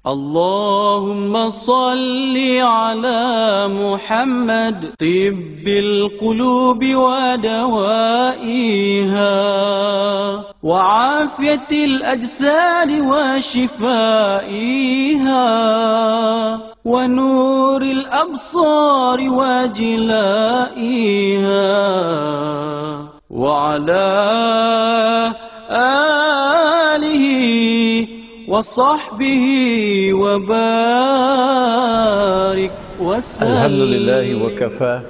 اللهم صل على محمد طب القلوب ودوائها وعافية الأجساد وشفائها ونور الأبصار وجلائها وعلى آله وصحبه وبارك وسلم. الحمد لله وكفى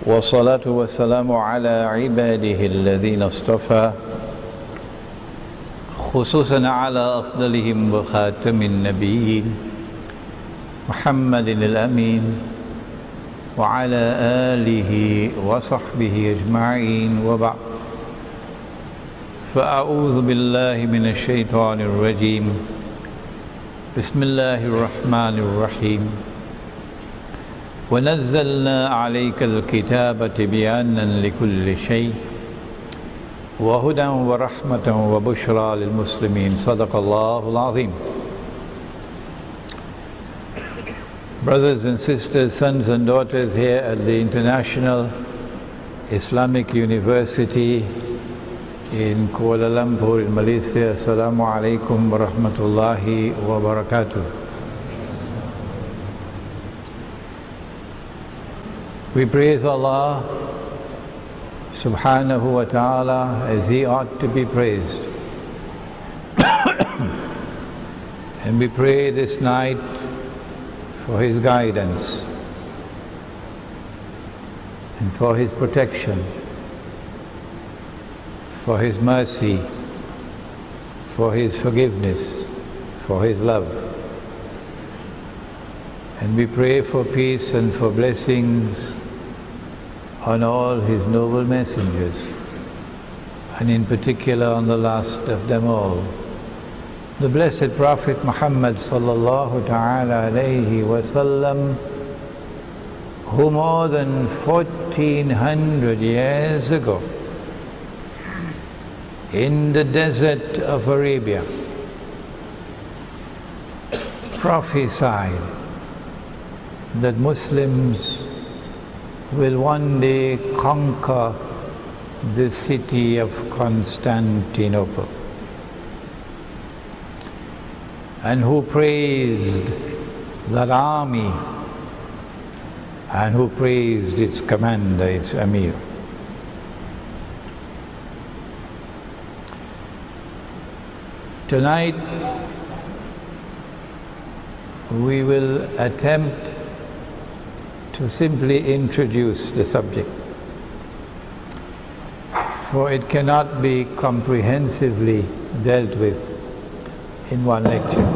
والصلاة والسلام على عباده الذين اصطفى خصوصا على أفضلهم وخاتم النبيين محمد الأمين وعلى آله وصحبه أجمعين وبعد. فأعوذ بالله من الشيطان الرجيم. بسم الله الرحمن الرحيم. ونزلنا عليك الكتاب تبيانا لكل شيء وهدى ورحمة وبشرى للمسلمين. صدق الله العظيم. Brothers and sisters, sons and daughters here at the International Islamic University in Kuala Lumpur in Malaysia, Assalamu alaikum wa rahmatullahi wa barakatuh. We praise Allah subhanahu wa ta'ala as He ought to be praised. And we pray this night for His guidance and for His protection, for His mercy, for His forgiveness, for His love. And we pray for peace and for blessings on all His noble messengers, and in particular on the last of them all, the blessed Prophet Muhammad sallallahu ta'ala alayhi wasallam, who more than 1400 years ago in the desert of Arabia prophesied that Muslims will one day conquer the city of Constantinople, and who praised that army and who praised its commander, its Amir. Tonight we will attempt to simply introduce the subject, for it cannot be comprehensively dealt with in one lecture.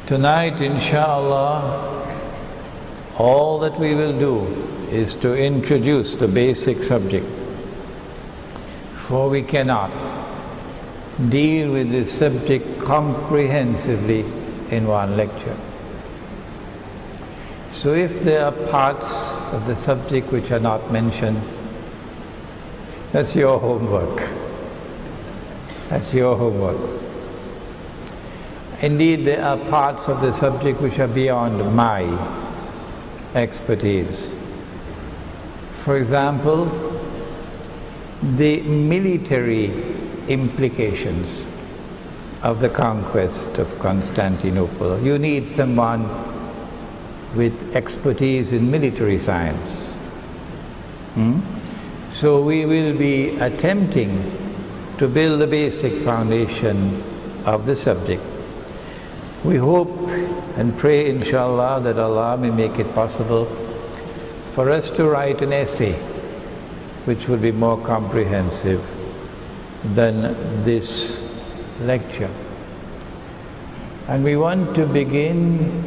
Tonight, inshallah, all that we will do is to introduce the basic subject, for we cannot deal with this subject comprehensively in one lecture. So if there are parts of the subject which are not mentioned, that's your homework. That's your homework. Indeed, there are parts of the subject which are beyond my expertise. For example, the military implications of the conquest of Constantinople. You need someone with expertise in military science. So we will be attempting to build the basic foundation of the subject. We hope and pray, inshallah, that Allah may make it possible for us to write an essay which will be more comprehensive than this lecture. And we want to begin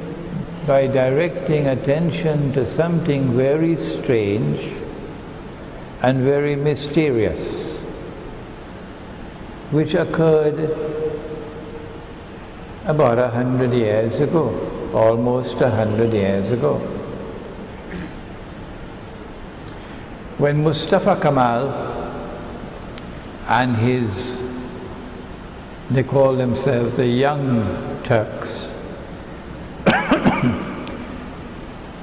by directing attention to something very strange and very mysterious, which occurred about 100 years ago, almost 100 years ago. When Mustafa Kemal and they call themselves the Young Turks,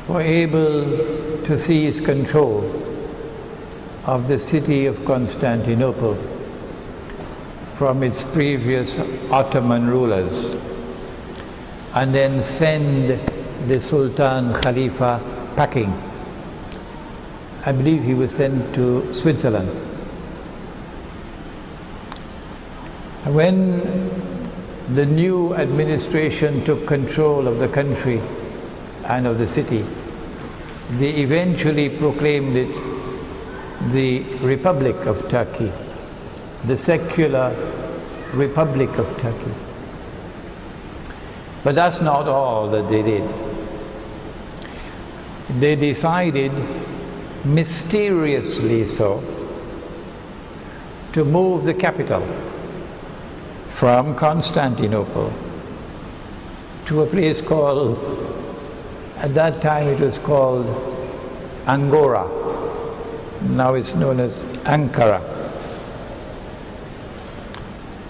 were able to seize control of the city of Constantinople from its previous Ottoman rulers, and then send the Sultan Khalifa packing. I believe he was sent to Switzerland. When the new administration took control of the country and of the city, they eventually proclaimed it the Republic of Turkey, the secular Republic of Turkey. But that's not all that they did. They decided, mysteriously so, to move the capital from Constantinople to a place called, at that time it was called Angora. Now it's known as Ankara.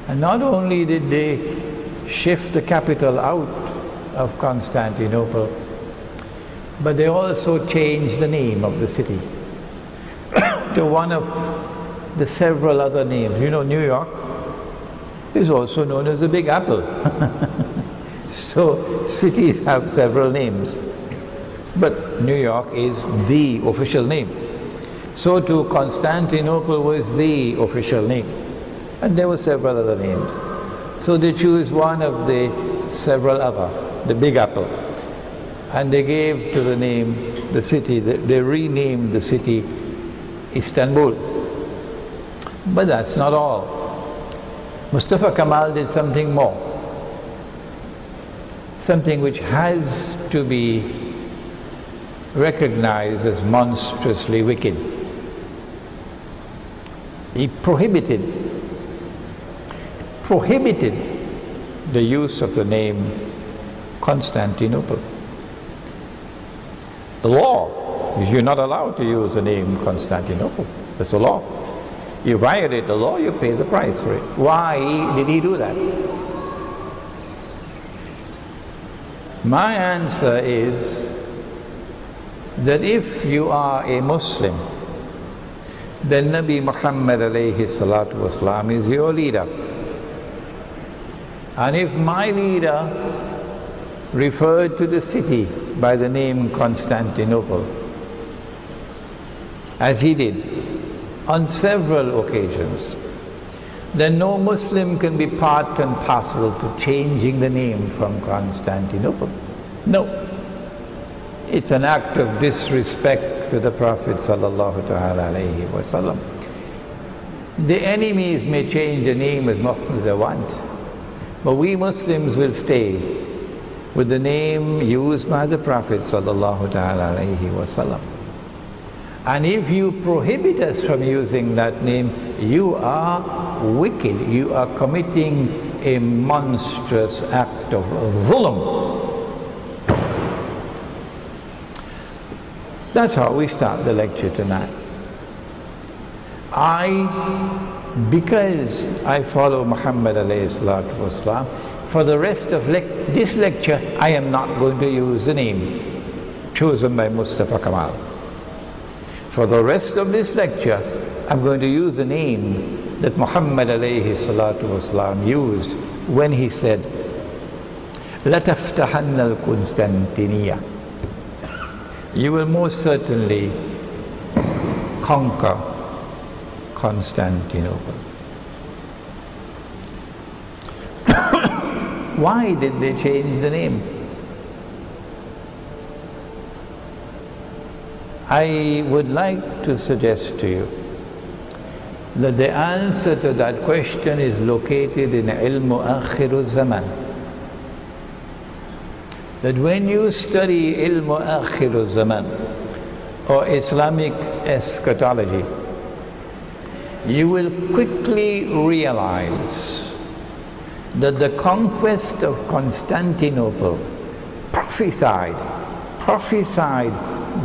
And not only did they shift the capital out of Constantinople, but they also changed the name of the city to one of the several other names. You know, New York is also known as the Big Apple. So cities have several names, but New York is the official name. So too Constantinople was the official name, and there were several other names. So they chose one of the several other, the Big Apple, and they gave to the name the city, they renamed the city Istanbul. But that's not all. Mustafa Kemal did something more, something which has to be recognized as monstrously wicked. He prohibited the use of the name Constantinople. The law is you're not allowed to use the name Constantinople. That's the law. You violate the law, you pay the price for it. Why did he do that? My answer is that if you are a Muslim, then Nabi Muhammad alayhi salatu wasalam is your leader. And if my leader referred to the city by the name Constantinople, as he did on several occasions, then no Muslim can be part and parcel to changing the name from Constantinople. No. It's an act of disrespect to the Prophet sallallahu ta'ala alayhi wa sallam. The enemies may change the name as much as they want, but we Muslims will stay with the name used by the Prophet sallallahu ta'ala alayhi wa sallam. And if you prohibit us from using that name, you are wicked. You are committing a monstrous act of zulm. That's how we start the lecture tonight. Because I follow Muhammad alayhi salatu wasalam, for the rest of this lecture, I am not going to use the name chosen by Mustafa Kemal. For the rest of this lecture, I'm going to use the name that Muhammad alayhi salatu wasalam used when he said, لَتَفْتَحَنَّ الْقسطنطينية. You will most certainly conquer Constantinople. Why did they change the name? I would like to suggest to you that the answer to that question is located in Ilmu Akhir Zaman. That when you study Ilmu Akhir Zaman or Islamic eschatology, you will quickly realize that the conquest of Constantinople prophesied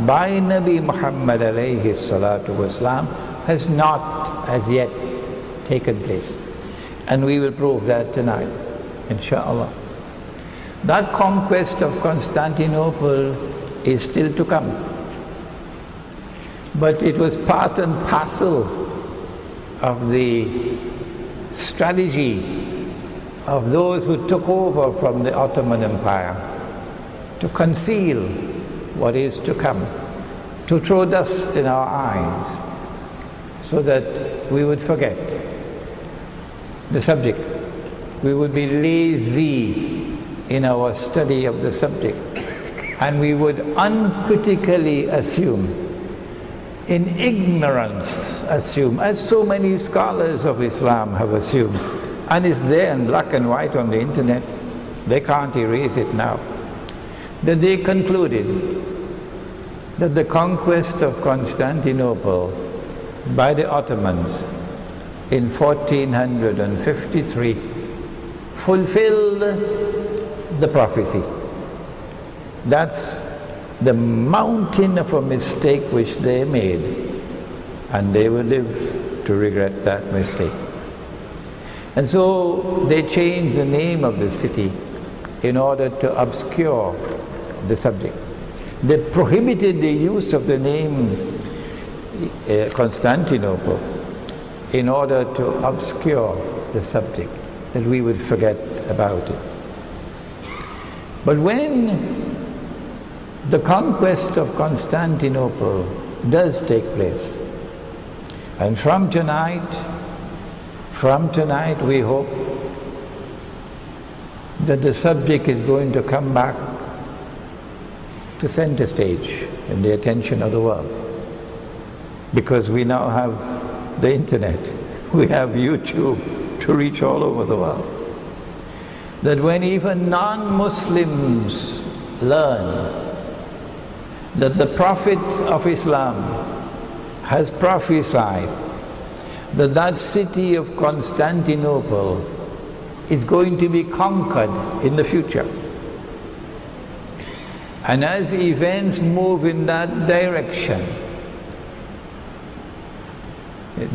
by Nabi Muhammad alayhi salatu wasalam has not as yet taken place. And we will prove that tonight, inshallah. That conquest of Constantinople is still to come. But it was part and parcel of the strategy of those who took over from the Ottoman Empire to conceal what is to come, to throw dust in our eyes so that we would forget the subject. We would be lazy in our study of the subject, and we would uncritically assume, in ignorance assume, as so many scholars of Islam have assumed, and it's there in black and white on the internet, they can't erase it now, that they concluded that the conquest of Constantinople by the Ottomans in 1453 fulfilled the prophecy. That's the mountain of a mistake which they made, and they will live to regret that mistake. And so they changed the name of the city in order to obscure the subject. They prohibited the use of the name Constantinople in order to obscure the subject, that we would forget about it. But when the conquest of Constantinople does take place, and from tonight we hope that the subject is going to come back to center stage in the attention of the world, because we now have the internet, we have YouTube to reach all over the world. That when even non-Muslims learn that the Prophet of Islam has prophesied that that city of Constantinople is going to be conquered in the future, and as events move in that direction,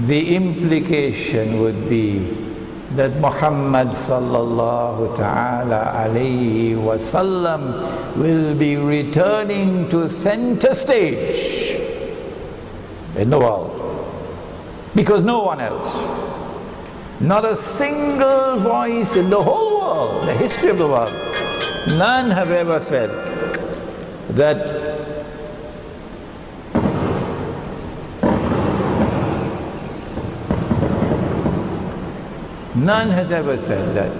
the implication would be that Muhammad sallallahu ta'ala alayhi wasallam will be returning to center stage in the world, because no one else, not a single voice in the whole world, the history of the world, none have ever said that none has ever said that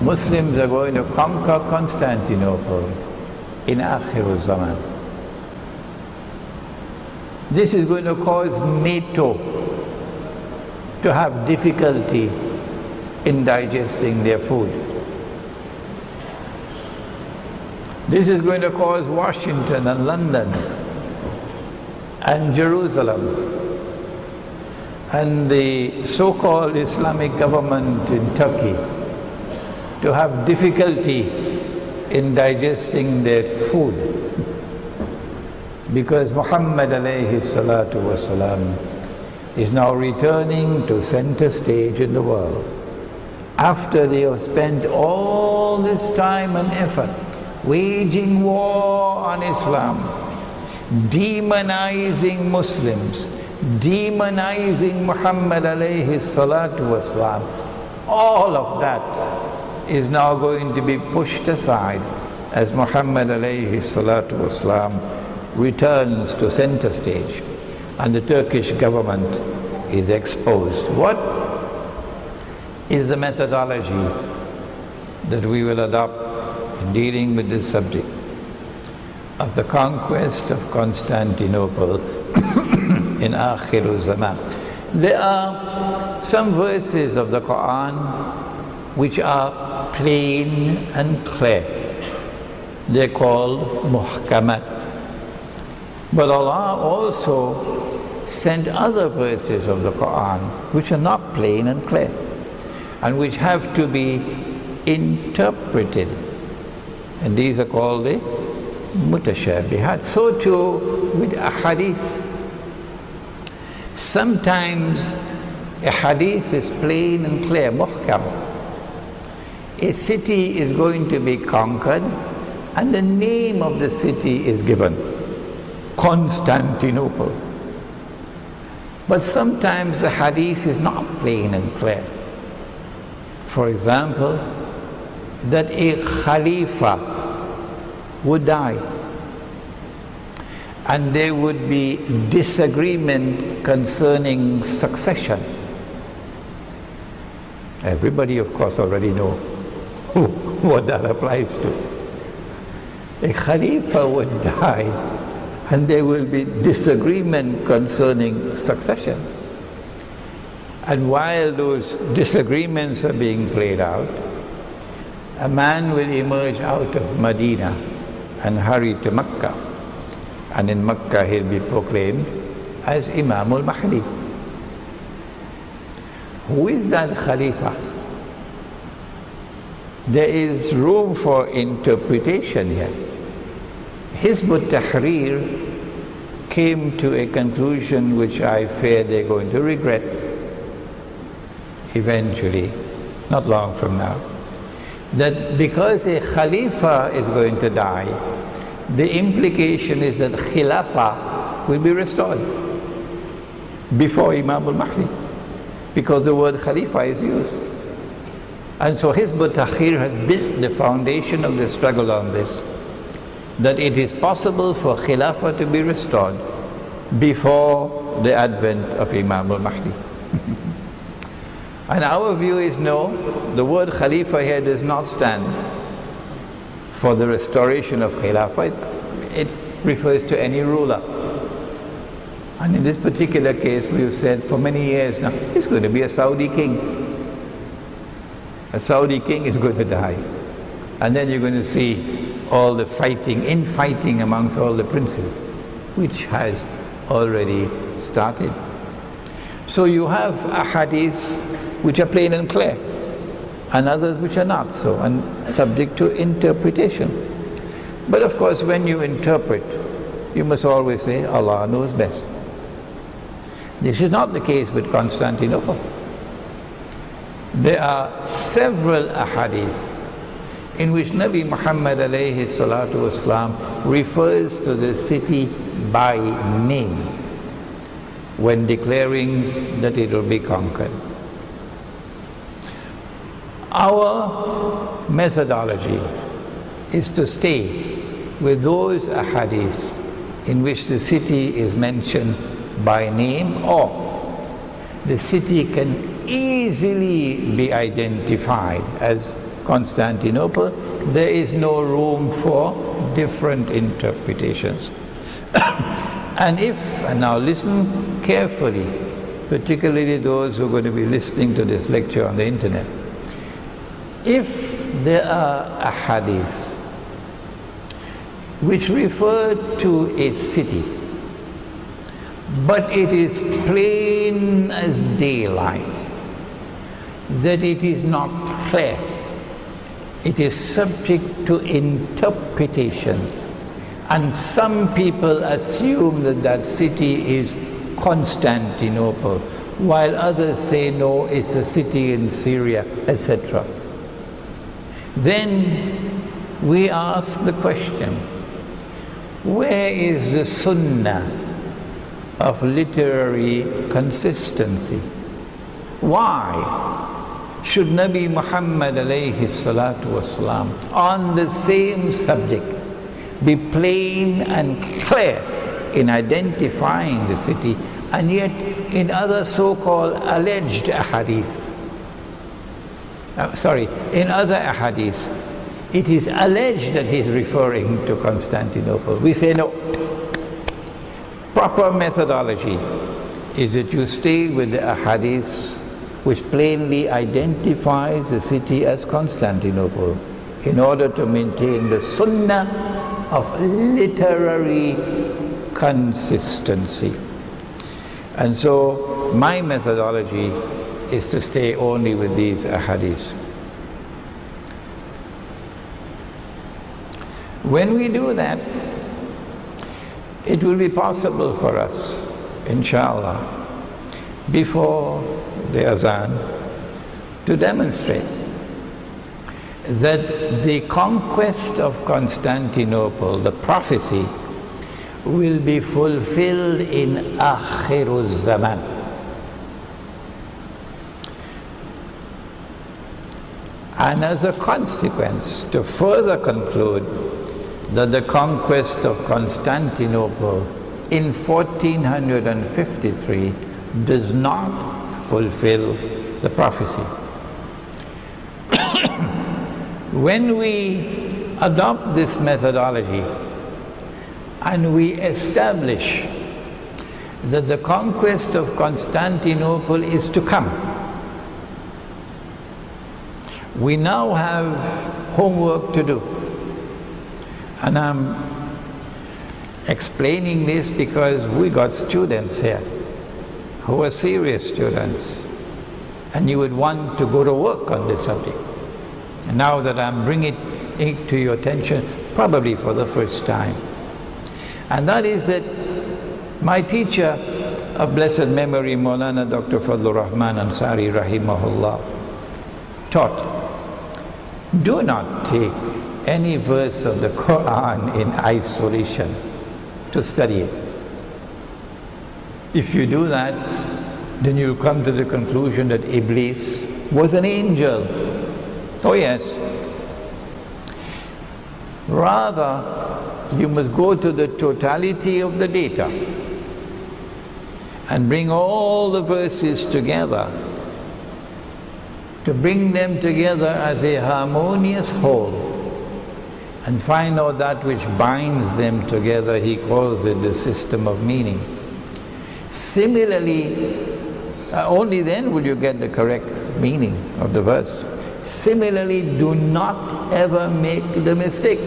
Muslims are going to conquer Constantinople in Akhir-ul-Zaman. This is going to cause NATO to have difficulty in digesting their food. This is going to cause Washington and London and Jerusalem and the so-called Islamic government in Turkey to have difficulty in digesting their food, because Muhammad alayhi salatu wasalam is now returning to center stage in the world, after they have spent all this time and effort waging war on Islam, demonizing Muslims, demonizing Muhammad alayhi salatu wasalam. All of that is now going to be pushed aside as Muhammad alayhi salatu wasalam returns to center stage and the Turkish government is exposed. What is the methodology that we will adopt in dealing with this subject of the conquest of Constantinople in Akhir-ul-Zaman? There are some verses of the Quran which are plain and clear. They're called muhkamat. But Allah also sent other verses of the Quran which are not plain and clear, and which have to be interpreted. And these are called the mutashabihat. So too with ahadith. Sometimes A hadith is plain and clear, muhkam. A city is going to be conquered and the name of the city is given, Constantinople. But sometimes the hadith is not plain and clear. For example, that a Khalifa would die and there would be disagreement concerning succession. Everybody, of course, already know what that applies to. A Khalifa would die and there will be disagreement concerning succession. And while those disagreements are being played out, a man will emerge out of Medina and hurry to Mecca. And in Mecca he'll be proclaimed as Imam al-Mahdi. Who is that Khalifa? There is room for interpretation here. Hizb ut-Tahrir came to a conclusion which I fear they're going to regret eventually, not long from now, that because a Khalifa is going to die, the implication is that Khilafah will be restored before Imam al-Mahdi, because the word Khalifa is used. And so Hizb ut-Tahrir has built the foundation of the struggle on this, that it is possible for Khilafah to be restored before the advent of Imam al-Mahdi. And our view is no, the word Khalifa here does not stand for the restoration of Khilafah. It refers to any ruler. And in this particular case, we've said for many years now, it's going to be a Saudi king. A Saudi king is going to die. And then you're going to see all the fighting, infighting amongst all the princes, which has already started. So you have ahadith which are plain and clear, and others which are not so, and subject to interpretation. But of course, when you interpret, you must always say, Allah knows best. This is not the case with Constantinople. There are several ahadith in which Nabi Muhammad alayhi salatu wasalam refers to the city by name when declaring that it will be conquered. Our methodology is to stay with those ahadith in which the city is mentioned by name, or the city can easily be identified as Constantinople. There is no room for different interpretations. And now listen carefully, particularly those who are going to be listening to this lecture on the internet. If there are ahadith which refer to a city, but it is plain as daylight that it is not clear, it is subject to interpretation, and some people assume that that city is Constantinople, while others say no, it's a city in Syria, etc. Then we ask the question, where is the sunnah of literary consistency? Why should Nabi Muhammad alayhi salatu wasalam on the same subject be plain and clear in identifying the city, and yet in other so-called alleged ahadith, in other ahadith, it is alleged that he is referring to Constantinople? We say no. Proper methodology is that you stay with the ahadith which plainly identifies the city as Constantinople, in order to maintain the sunnah of literary consistency. And so my methodology is to stay only with these ahadith. When we do that, it will be possible for us, inshallah, before the azan to demonstrate that the conquest of Constantinople, the prophecy, will be fulfilled in Akhirul Zaman. And as a consequence, to further conclude that the conquest of Constantinople in 1453 does not fulfill the prophecy. When we adopt this methodology and we establish that the conquest of Constantinople is to come, we now have homework to do. And I'm explaining this because we got students here who are serious students, and you would want to go to work on this subject. And now that I'm bringing it to your attention, probably for the first time, and that is that my teacher of blessed memory, Maulana Dr. Fadlur Rahman Ansari Rahimahullah, taught, do not take any verse of the Quran in isolation to study it. If you do that, then you'll come to the conclusion that Iblis was an angel. Oh yes. Rather, you must go to the totality of the data and bring all the verses together, to bring them together as a harmonious whole and find out that which binds them together. He calls it the system of meaning. Similarly, only then will you get the correct meaning of the verse. Similarly, do not ever make the mistake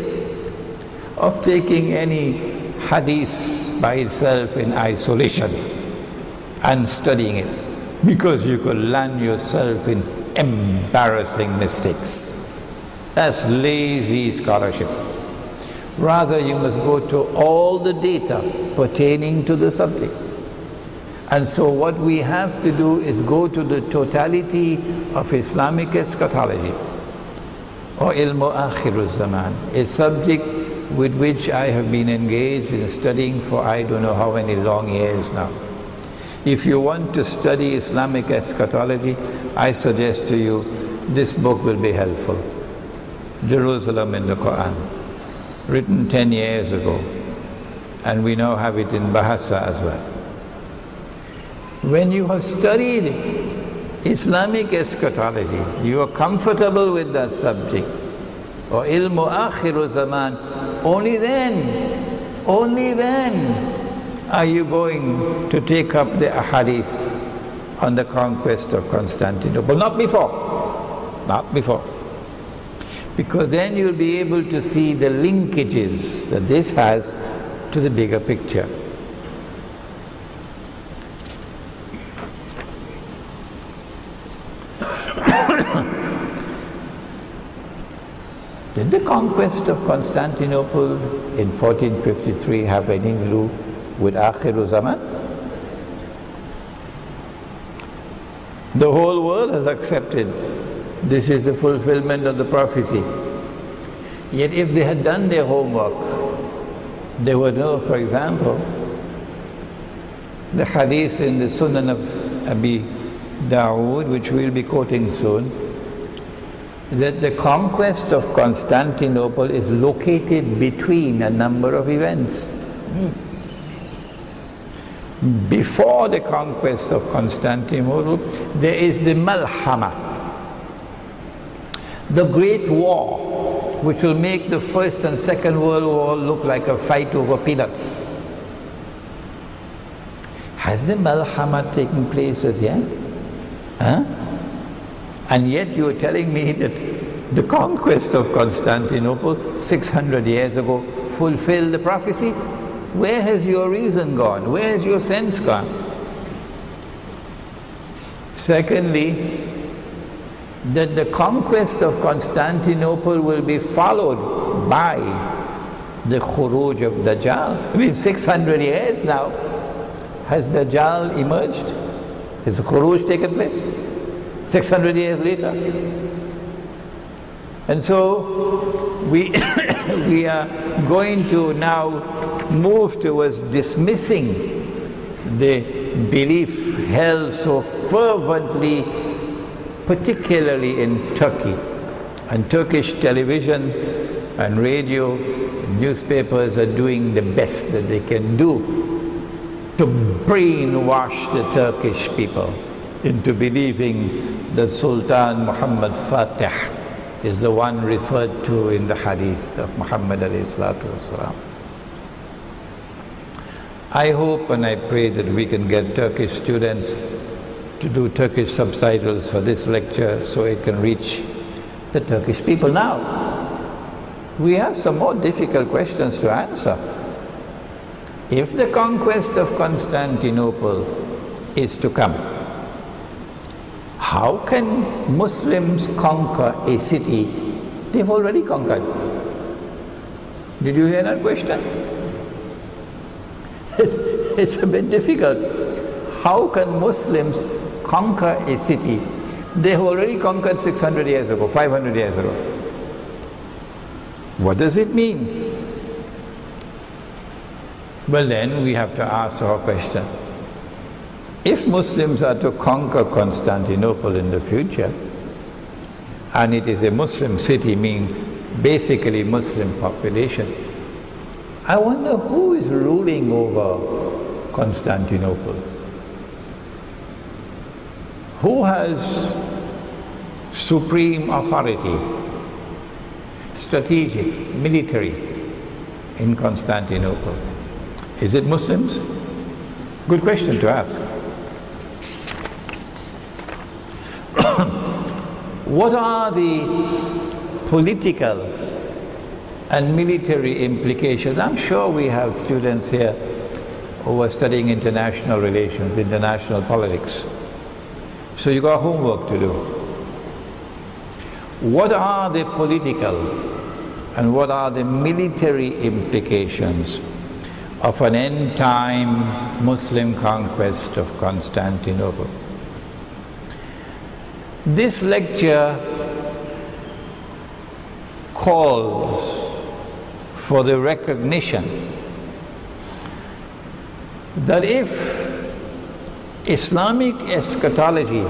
of taking any hadith by itself in isolation and studying it, because you could land yourself in embarrassing mistakes. That's lazy scholarship. Rather, you must go to all the data pertaining to the subject. And so what we have to do is go to the totality of Islamic eschatology, or ilmu akhirul zaman, a subject with which I have been engaged in studying for I don't know how many long years now. If you want to study Islamic eschatology, I suggest to you this book will be helpful. Jerusalem in the Quran, written 10 years ago, and we now have it in Bahasa as well. When you have studied Islamic eschatology, you are comfortable with that subject, or ilmu akhiru zaman, only then are you going to take up the ahadith on the conquest of Constantinople. Not before. Because then you'll be able to see the linkages that this has to the bigger picture. Did the conquest of Constantinople in 1453 have anything to do with Akhiru Zaman? The whole world has accepted this is the fulfillment of the prophecy. Yet if they had done their homework, they would know, for example, the hadith in the Sunan of Abi Dawood, which we'll be quoting soon, that the conquest of Constantinople is located between a number of events. Before the conquest of Constantinople, there is the Malhama, the Great War, which will make the First and Second World War look like a fight over peanuts. Has the Malhama taken place as yet? Huh? And yet you are telling me that the conquest of Constantinople 600 years ago fulfilled the prophecy? Where has your reason gone? Where has your sense gone? Secondly, that the conquest of Constantinople will be followed by the Khuruj of Dajjal. I mean, 600 years now, has Dajjal emerged? Is the Khuruj taken place? 600 years later. And so we, we are going to now move towards dismissing the belief held so fervently, particularly in Turkey. And Turkish television and radio, newspapers are doing the best that they can do to brainwash the Turkish people into believing that Sultan Muhammad Fatih is the one referred to in the hadith of Muhammad alayhi salatu wasalam. I hope and I pray that we can get Turkish students to do Turkish subtitles for this lecture so it can reach the Turkish people. Now, we have some more difficult questions to answer. If the conquest of Constantinople is to come, how can Muslims conquer a city they've already conquered? Did you hear that question? It's a bit difficult. How can Muslims conquer a city they've already conquered 600 years ago, 500 years ago? What does it mean? Well, then we have to ask our question. If Muslims are to conquer Constantinople in the future, and it is a Muslim city, meaning basically Muslim population, I wonder who is ruling over Constantinople? Who has supreme authority, strategic, military in Constantinople? Is it Muslims? Good question to ask. What are the political and military implications? I'm sure we have students here who are studying international relations, international politics. So you got homework to do. What are the political and what are the military implications of an end-time Muslim conquest of Constantinople? This lecture calls for the recognition that if Islamic eschatology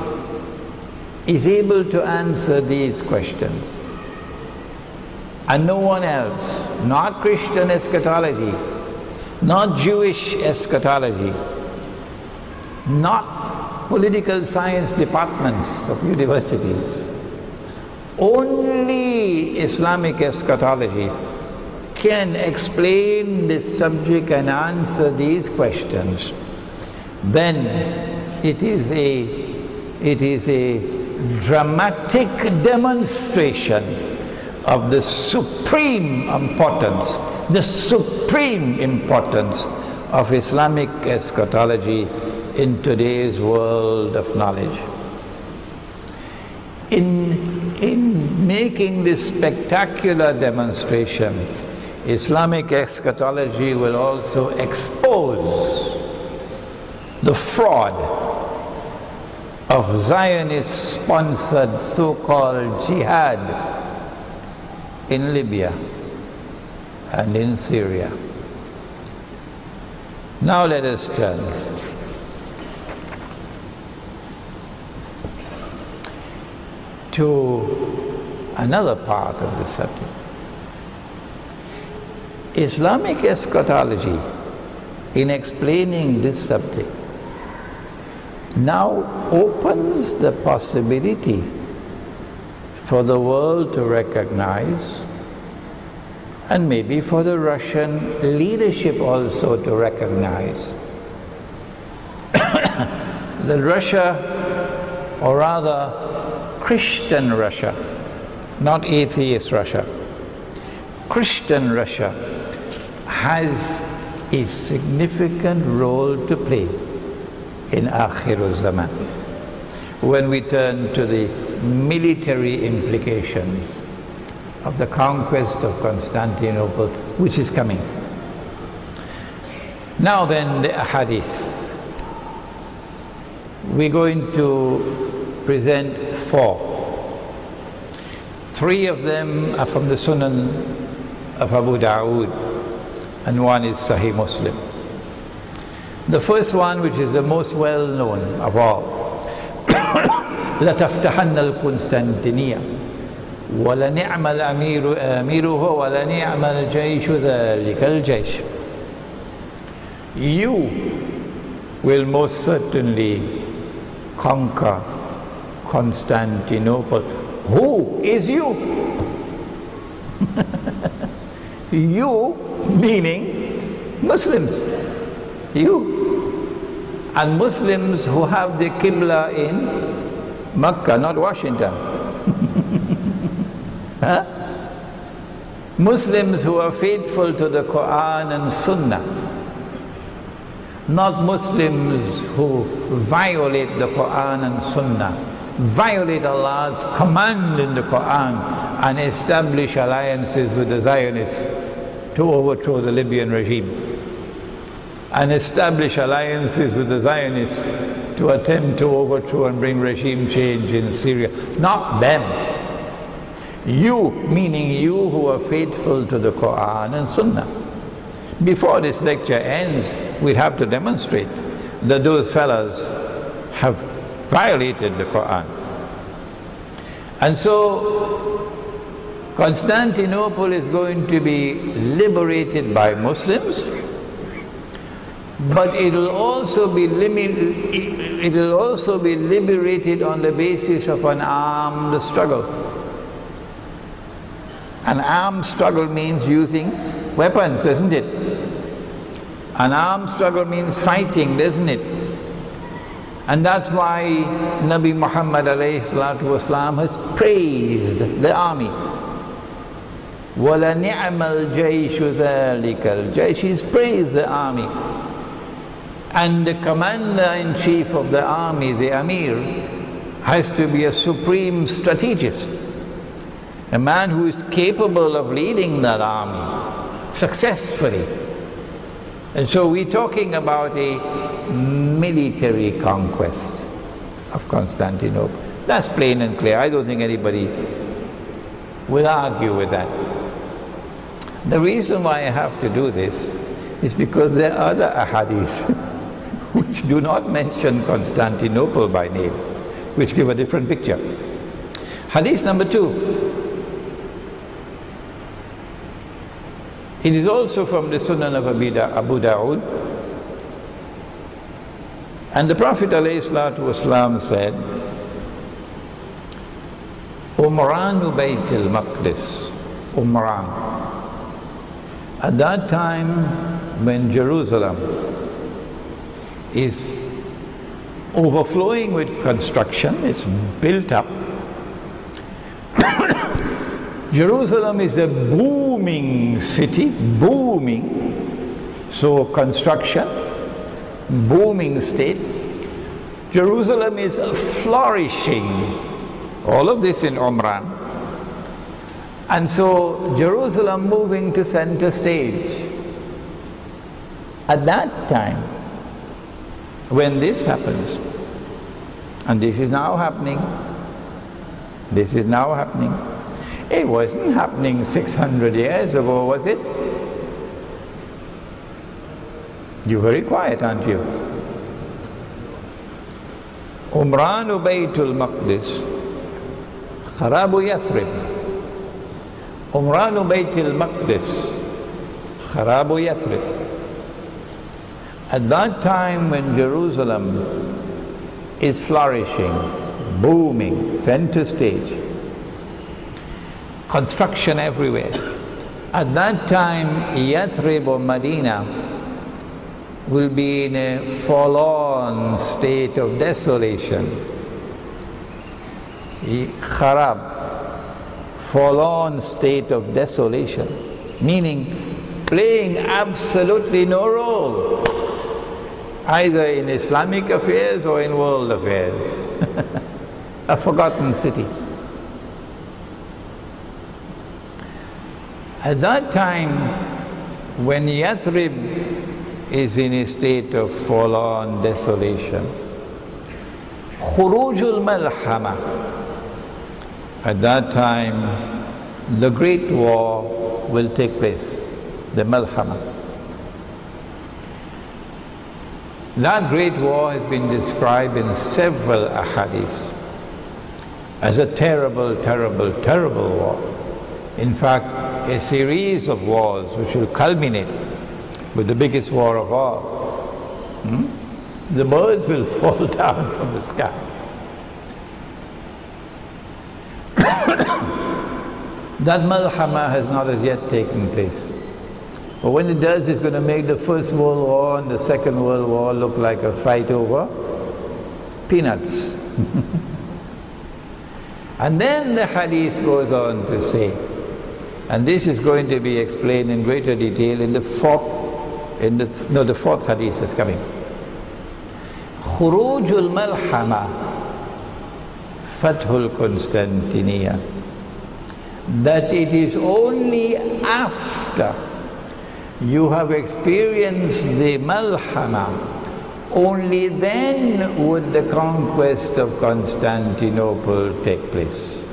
is able to answer these questions, and no one else, not Christian eschatology, not Jewish eschatology, not political science departments of universities, only Islamic eschatology can explain this subject and answer these questions, then it is a dramatic demonstration of the supreme importance of Islamic eschatology in today's world of knowledge. In making this spectacular demonstration, Islamic eschatology will also expose the fraud of Zionist-sponsored so-called jihad in Libya and in Syria. Now let us turn to another part of the subject. Islamic eschatology, in explaining this subject, now opens the possibility for the world to recognize, and maybe for the Russian leadership also to recognize, that Russia, or rather Christian Russia, not atheist Russia, Christian Russia has a significant role to play in Akhirul Zaman. When we turn to the military implications of the conquest of Constantinople, which is coming. Now then, the ahadith. We're going to present 4. 3 of them are from the Sunan of Abu Dawood, and 1 is Sahih Muslim. The first one, which is the most well known of all, لَتَفْتَحَنَّ الْقسطنطينية وَلَنِعْمَ الْأَمِيرُ آمِرُهُ وَلَنِعْمَ الْجَيْشُ ذَلِكَ الْجَيْشُ. You will most certainly conquer Constantinople. Who is you? You meaning Muslims. You. And Muslims who have the Qibla in Mecca, not Washington. Huh? Muslims who are faithful to the Quran and Sunnah. Not Muslims who violate the Quran and Sunnah, violate Allah's command in the Quran, and establish alliances with the Zionists to overthrow the Libyan regime, and establish alliances with the Zionists to attempt to overthrow and bring regime change in Syria. Not them. You, meaning you who are faithful to the Quran and Sunnah. Before this lecture ends, we'll have to demonstrate that those fellas have violated the Quran. And so Constantinople is going to be liberated by Muslims, but it will also be liberated on the basis of an armed struggle. An armed struggle means using weapons, isn't it? An armed struggle means fighting, doesn't it? And that's why Nabi Muhammad ﷺ has praised the army. وَلَنِعْمَ الْجَيْشُ ذَلِكَ الْجَيْشُ. He's praised the army. And the commander-in-chief of the army, the Amir, has to be a supreme strategist. A man who is capable of leading that army successfully. And so we're talking about a military conquest of Constantinople. That's plain and clear. I don't think anybody will argue with that. The reason why I have to do this is because there are other ahadith which do not mention Constantinople by name, which give a different picture. Hadith number 2. It is also from the Sunan of Abu Dawood. And the Prophet ﷺ said, Umran Bayt al-Maqdis, Umran. At that time when Jerusalem is overflowing with construction, it's built up. Jerusalem is a booming city, booming. So construction, booming state. Jerusalem is flourishing. All of this in Umran. And so Jerusalem moving to center stage. At that time, when this happens, and this is now happening, this is now happening. It wasn't happening 600 years ago, was it? You're very quiet, aren't you? Umran Baytul Maqdis, Kharabu Yathrib. Umran Baytul Maqdis, Kharabu Yathrib. At that time when Jerusalem is flourishing, booming, center stage, construction everywhere. At that time, Yathrib or Medina will be in a forlorn state of desolation. Kharab, forlorn state of desolation, meaning playing absolutely no role, either in Islamic affairs or in world affairs. A forgotten city. At that time, when Yathrib is in a state of forlorn desolation, Khurujul Malhama. At that time, the great war will take place, the Malhama. That great war has been described in several ahadith as a terrible, terrible, terrible war. In fact, a series of wars which will culminate with the biggest war of all. The birds will fall down from the sky. That Malhama has not as yet taken place. But when it does, it's going to make the First World War and the Second World War look like a fight over peanuts. And then the hadith goes on to say, and this is going to be explained in greater detail in the fourth hadith is coming. Khurujul Malhama, Fathul Constantinia. That it is only after you have experienced the Malhama, only then would the conquest of Constantinople take place.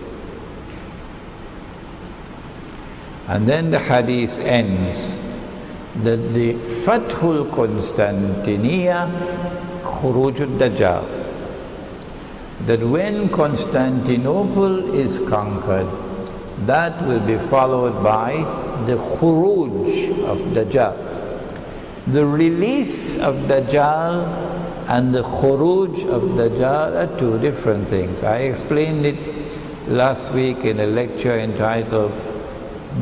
And then the hadith ends that the Fathul Constantinia, Khurujul Dajjal, that when Constantinople is conquered, that will be followed by the Khuruj of Dajjal. The release of Dajjal and the Khuruj of Dajjal are two different things. I explained it last week in a lecture entitled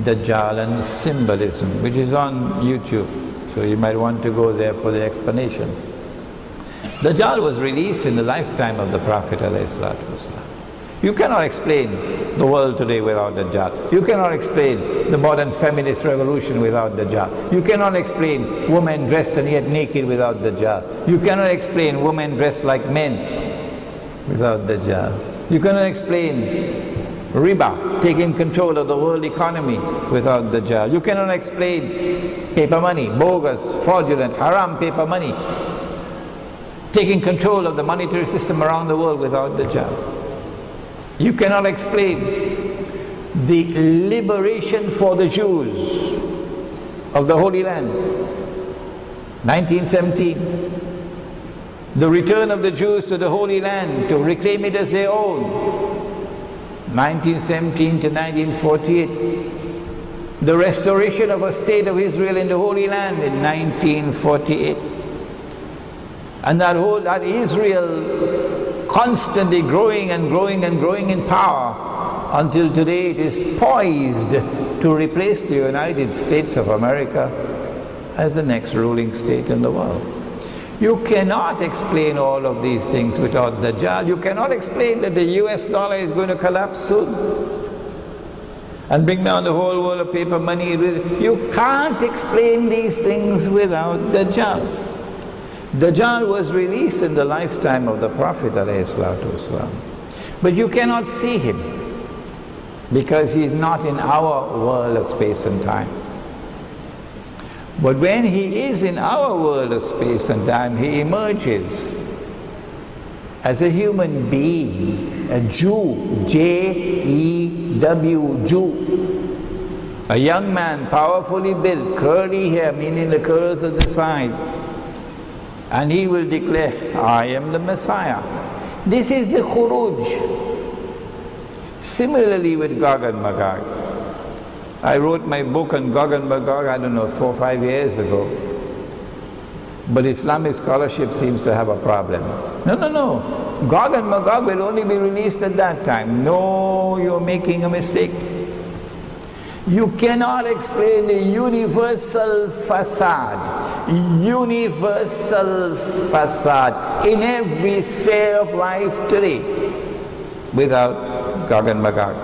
Dajjal and Symbolism, which is on YouTube, so you might want to go there for the explanation. Dajjal was released in the lifetime of the Prophet ﷺ. You cannot explain the world today without Dajjal. You cannot explain the modern feminist revolution without Dajjal. You cannot explain women dressed and yet naked without Dajjal. You cannot explain women dressed like men without Dajjal. You cannot explain riba, taking control of the world economy without Dajjal. You cannot explain paper money, bogus, fraudulent, haram paper money, taking control of the monetary system around the world without Dajjal. You cannot explain the liberation for the Jews of the Holy Land, 1917. The return of the Jews to the Holy Land to reclaim it as their own, 1917 to 1948. The restoration of a state of Israel in the Holy Land in 1948. And that Israel constantly growing and growing and growing in power until today it is poised to replace the United States of America as the next ruling state in the world. You cannot explain all of these things without Dajjal. You cannot explain that the US dollar is going to collapse soon and bring down the whole world of paper money. You can't explain these things without Dajjal. Dajjal was released in the lifetime of the Prophet ﷺ. But you cannot see him because he's not in our world of space and time. But when he is in our world of space and time, he emerges as a human being, a Jew, J-E-W, Jew. A young man, powerfully built, curly hair, meaning the curls at the side. And he will declare, I am the Messiah. This is the Khuruj. Similarly with Gog and Magog. I wrote my book on Gog and Magog, I don't know, 4 or 5 years ago. But Islamic scholarship seems to have a problem. No. Gog and Magog will only be released at that time. No, you're making a mistake. You cannot explain the universal facade in every sphere of life today without Gog and Magog.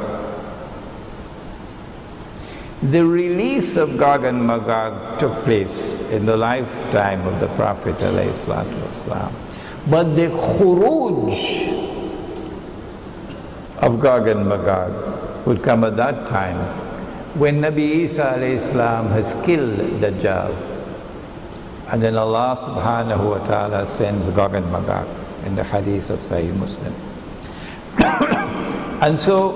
The release of Gog and Magog took place in the lifetime of the Prophet ﷺ. But the Khuruj of Gog and Magog would come at that time when Nabi Isa ﷺ has killed Dajjal. And then Allah subhanahu wa ta'ala sends Gog and Magog. in the hadith of Sahih Muslim. And so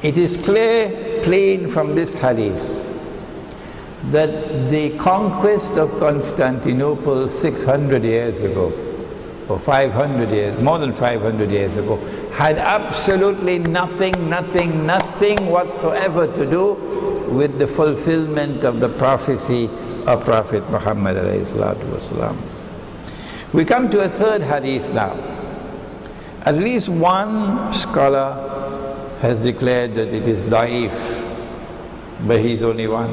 it is plain from this hadith that the conquest of Constantinople 600 years ago, or 500 years, more than 500 years ago, had absolutely nothing whatsoever to do with the fulfillment of the prophecy of Prophet Muhammad alayhi salatu wasalam. We come to a third hadith now. At least one scholar has declared that it is da'if, but he's only one.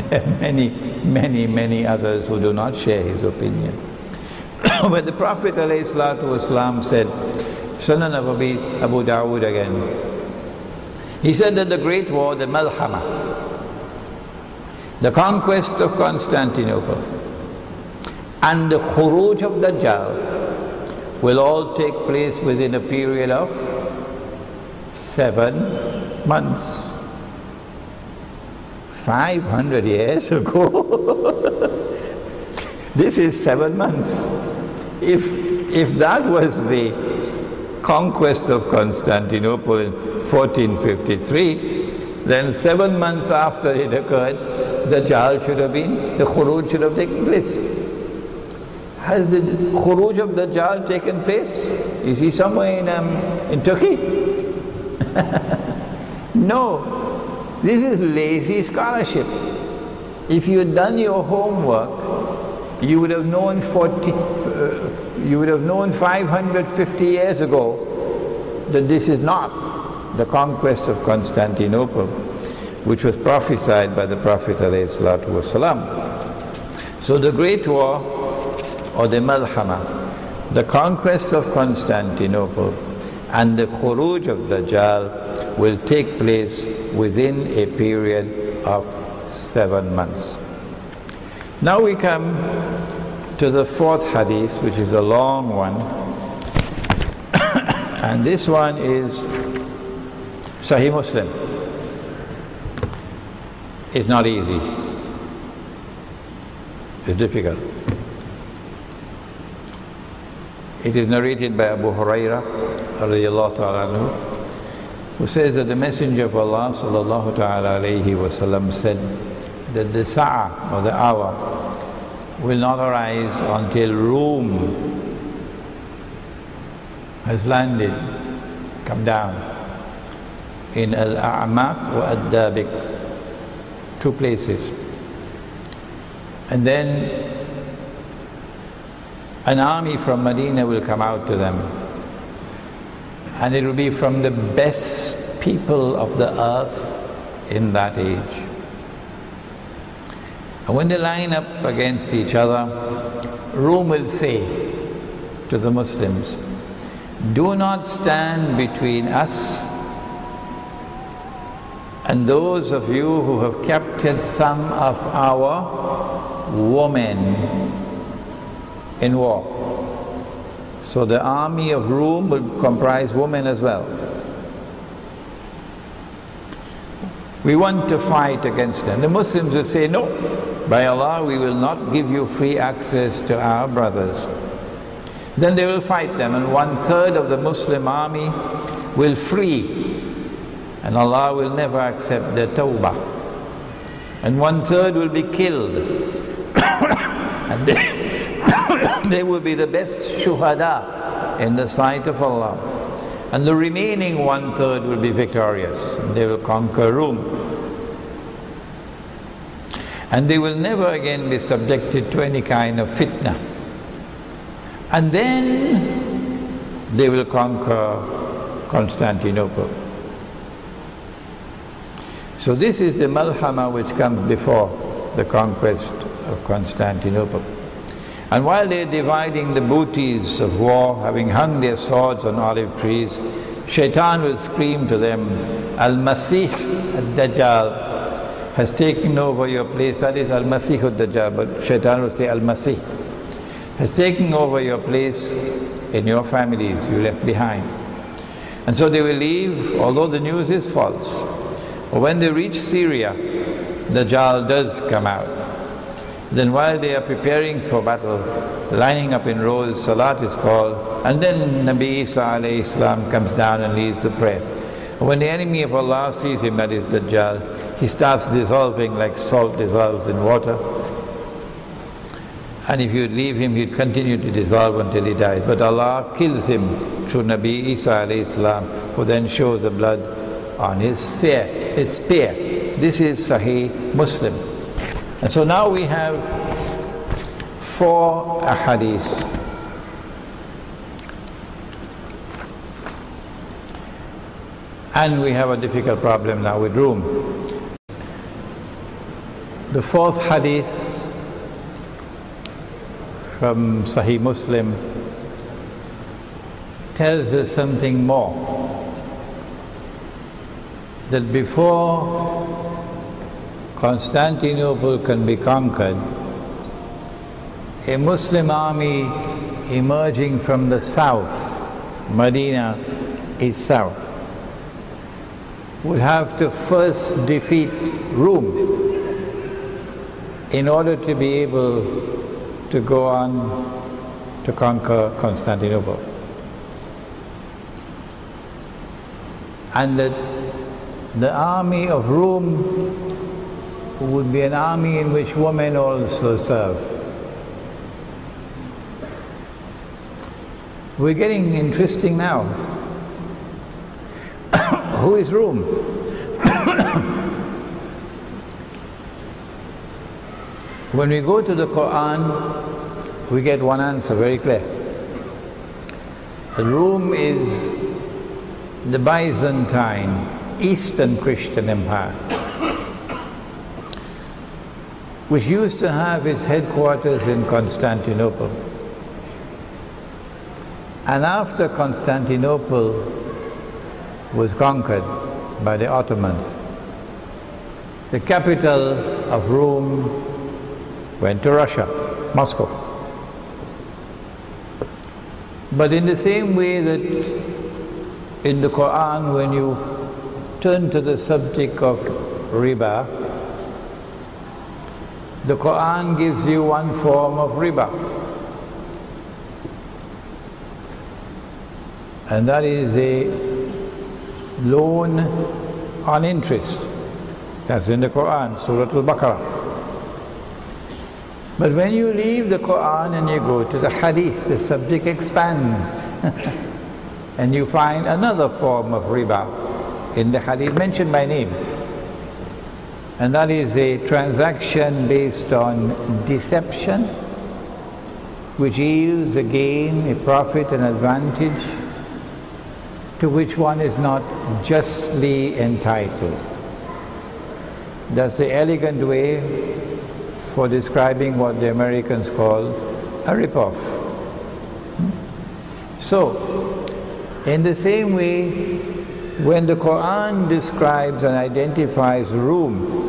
There are many others who do not share his opinion. But the Prophet ﷺ said, Sunan of Abu Dawood again, he said that the Great War, the Malhama, the conquest of Constantinople, and the Khuruj of Dajjal will all take place within a period of 7 months. 500 years ago. This is 7 months. If that was the conquest of Constantinople in 1453, then 7 months after it occurred, the Khuruj should have taken place. Has the Khuruj of Dajjal taken place? Is he somewhere in Turkey? No. This is lazy scholarship. If you had done your homework, you would have known 550 years ago that this is not the conquest of Constantinople, which was prophesied by the Prophet ﷺ. So the Great War, or the Malhama, the conquest of Constantinople and the Khuruj of Dajjal will take place within a period of 7 months. Now we come to the fourth hadith, which is a long one. And this one is Sahih Muslim. It's not easy. It's difficult. It is narrated by Abu Huraira radiyallahu ta'ala anhu, who says that the Messenger of Allah sallallahu ta'ala alayhi wa sallam said that the sa'ah, or the hour, will not arise until Rome has landed, come down, in Al-A'maq wa Ad-Dabiq, 2 places. And then an army from Medina will come out to them, and it will be from the best people of the earth in that age. And when they line up against each other, Rome will say to the Muslims, "Do not stand between us and those of you who have captured some of our women in war." So the army of Rome will comprise women as well. We want to fight against them. The Muslims will say, "No, by Allah, we will not give you free access to our brothers." Then they will fight them, and 1/3 of the Muslim army will flee, and Allah will never accept their tawbah. And 1/3 will be killed, and they will be the best shuhada in the sight of Allah. And the remaining 1/3 will be victorious, and they will conquer Rome. And they will never again be subjected to any kind of fitna. And then they will conquer Constantinople. So this is the Malhama which comes before the conquest of Constantinople. And while they're dividing the booties of war, having hung their swords on olive trees, Shaitan will scream to them, "Al-Masih al-Dajjal has taken over your place." That is Al-Masih al-Dajjal, but Shaitan will say Al-Masih has taken over your place in your families you left behind. And so they will leave, although the news is false. But when they reach Syria, Dajjal does come out. Then while they are preparing for battle, lining up in rows, Salat is called, and then Nabi Isa alayhi salam comes down and leads the prayer. When the enemy of Allah sees him, that is Dajjal, he starts dissolving like salt dissolves in water. And if you leave him, he'd continue to dissolve until he dies. But Allah kills him through Nabi Isa alayhi salam, who then shows the blood on his spear. This is Sahih Muslim. And so now we have 4 ahadith. And we have a difficult problem now with room. The 4th hadith from Sahih Muslim tells us something more. That before Constantinople can be conquered, a Muslim army emerging from the south, Medina is south, would have to first defeat Rome in order to be able to go on to conquer Constantinople. And that the army of Rome would be an army in which women also serve. We're getting interesting now. Who is Rome? When we go to the Quran, we get one answer very clear. Rome is the Byzantine, Eastern Christian Empire, which used to have its headquarters in Constantinople. And after Constantinople was conquered by the Ottomans, the capital of Rome went to Russia, Moscow. But in the same way that in the Quran, when you turn to the subject of riba, the Quran gives you one form of riba, and that is a loan on interest. That's in the Quran, Surah Al-Baqarah. But when you leave the Quran and you go to the Hadith, the subject expands and you find another form of riba in the Hadith mentioned by name. And that is a transaction based on deception, which yields a gain, a profit, an advantage to which one is not justly entitled. That's the elegant way for describing what the Americans call a rip-off. So, in the same way, when the Quran describes and identifies Rome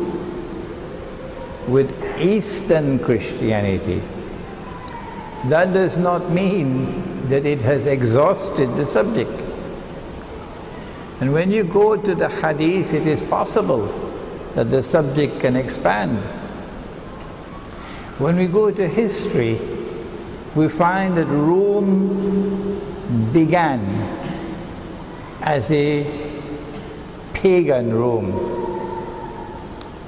with Eastern Christianity, that does not mean that it has exhausted the subject. And when you go to the Hadith, it is possible that the subject can expand. When we go to history, we find that Rome began as a pagan Rome,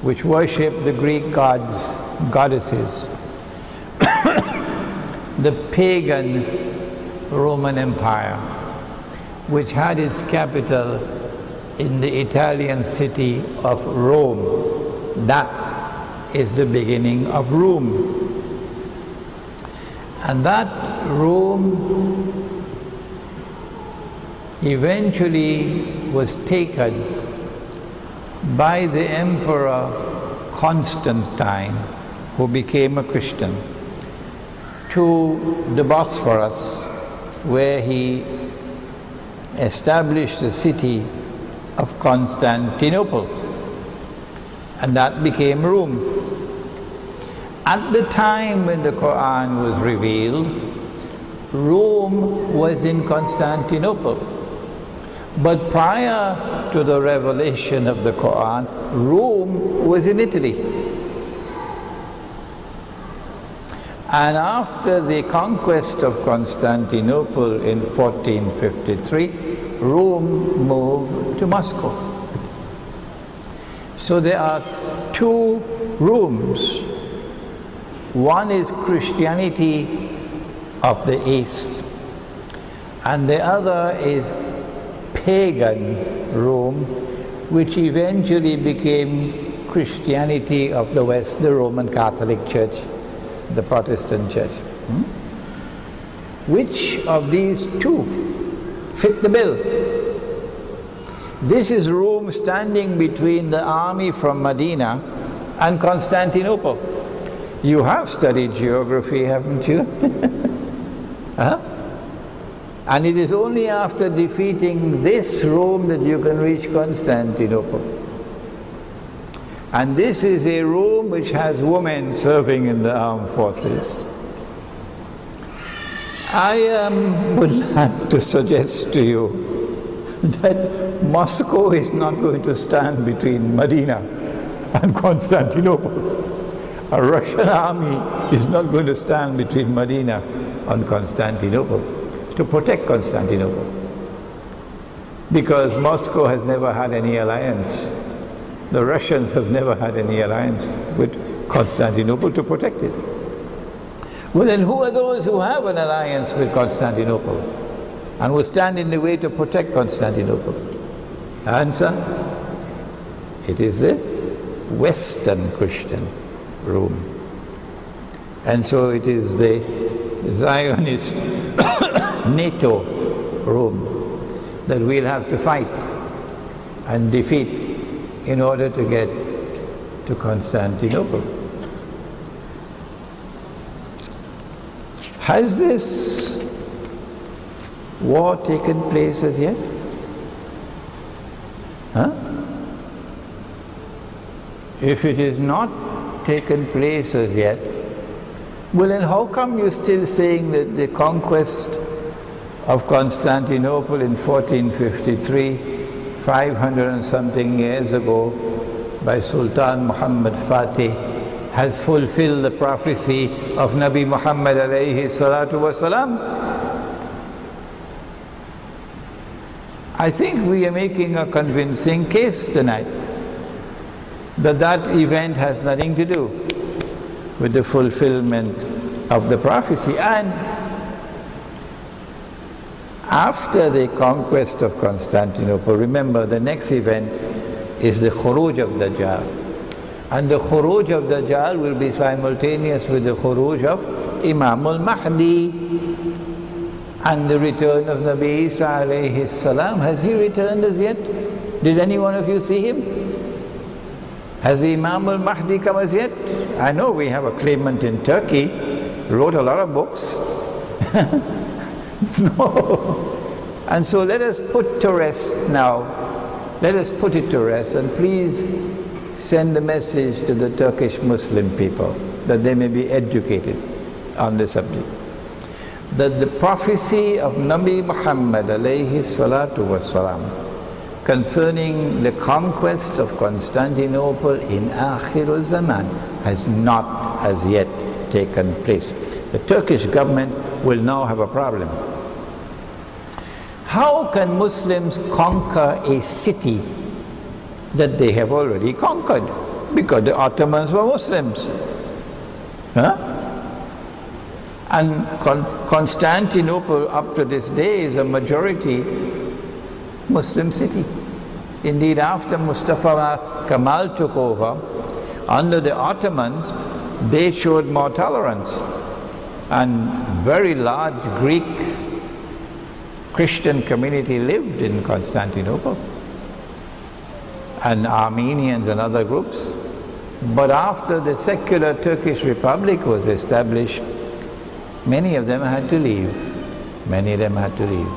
which worshipped the Greek gods, goddesses. The pagan Roman Empire, which had its capital in the Italian city of Rome. That is the beginning of Rome. And that Rome eventually was taken by the Emperor Constantine, who became a Christian, to the Bosphorus, where he established the city of Constantinople, and that became Rome. At the time when the Quran was revealed, Rome was in Constantinople. But prior to the revelation of the Quran, Rome was in Italy. And after the conquest of Constantinople in 1453, Rome moved to Moscow. So there are two Romes. One is Christianity of the East, and the other is pagan Rome, which eventually became Christianity of the West, the Roman Catholic Church, the Protestant Church. Which of these two fit the bill? This is Rome standing between the army from Medina and Constantinople. You have studied geography, haven't you? Huh? And it is only after defeating this Rome that you can reach Constantinople. And this is a Rome which has women serving in the armed forces. I would like to suggest to you that Moscow is not going to stand between Medina and Constantinople. A Russian army is not going to stand between Medina and Constantinople to protect Constantinople, because Moscow has never had any alliance. The Russians have never had any alliance with Constantinople to protect it. Well, then who are those who have an alliance with Constantinople and who stand in the way to protect Constantinople? Answer: it is the Western Christian Rome. And so it is the Zionist NATO Rome that we'll have to fight and defeat in order to get to Constantinople. Has this war taken place as yet? Huh? If it is not taken place as yet, well, then how come you're still saying that the conquest of Constantinople in 1453, 500 and something years ago, by Sultan Muhammad Fatih, has fulfilled the prophecy of Nabi Muhammad alayhi salatu wasalam? I think we are making a convincing case tonight that that event has nothing to do with the fulfillment of the prophecy. And after the conquest of Constantinople, remember, the next event is the Khuruj of Dajjal. And the Khuruj of Dajjal will be simultaneous with the Khuruj of Imam al-Mahdi and the return of Nabi Isa alayhi salam. Has he returned as yet? Did any one of you see him? Has the Imam al-Mahdi come as yet? I know we have a claimant in Turkey, wrote a lot of books. No. And so let us put to rest now, let us put it to rest, and please send a message to the Turkish Muslim people that they may be educated on the subject. That the prophecy of Nabi Muhammad alayhi salatu wasalam concerning the conquest of Constantinople in Akhir Zaman has not as yet taken place. The Turkish government will now have a problem. How can Muslims conquer a city that they have already conquered? Because the Ottomans were Muslims. Huh? And Constantinople up to this day is a majority Muslim city. Indeed, after Mustafa Kemal took over, under the Ottomans, they showed more tolerance. And very large Greek Christian community lived in Constantinople, and Armenians and other groups. But after the secular Turkish Republic was established, many of them had to leave. Many of them had to leave.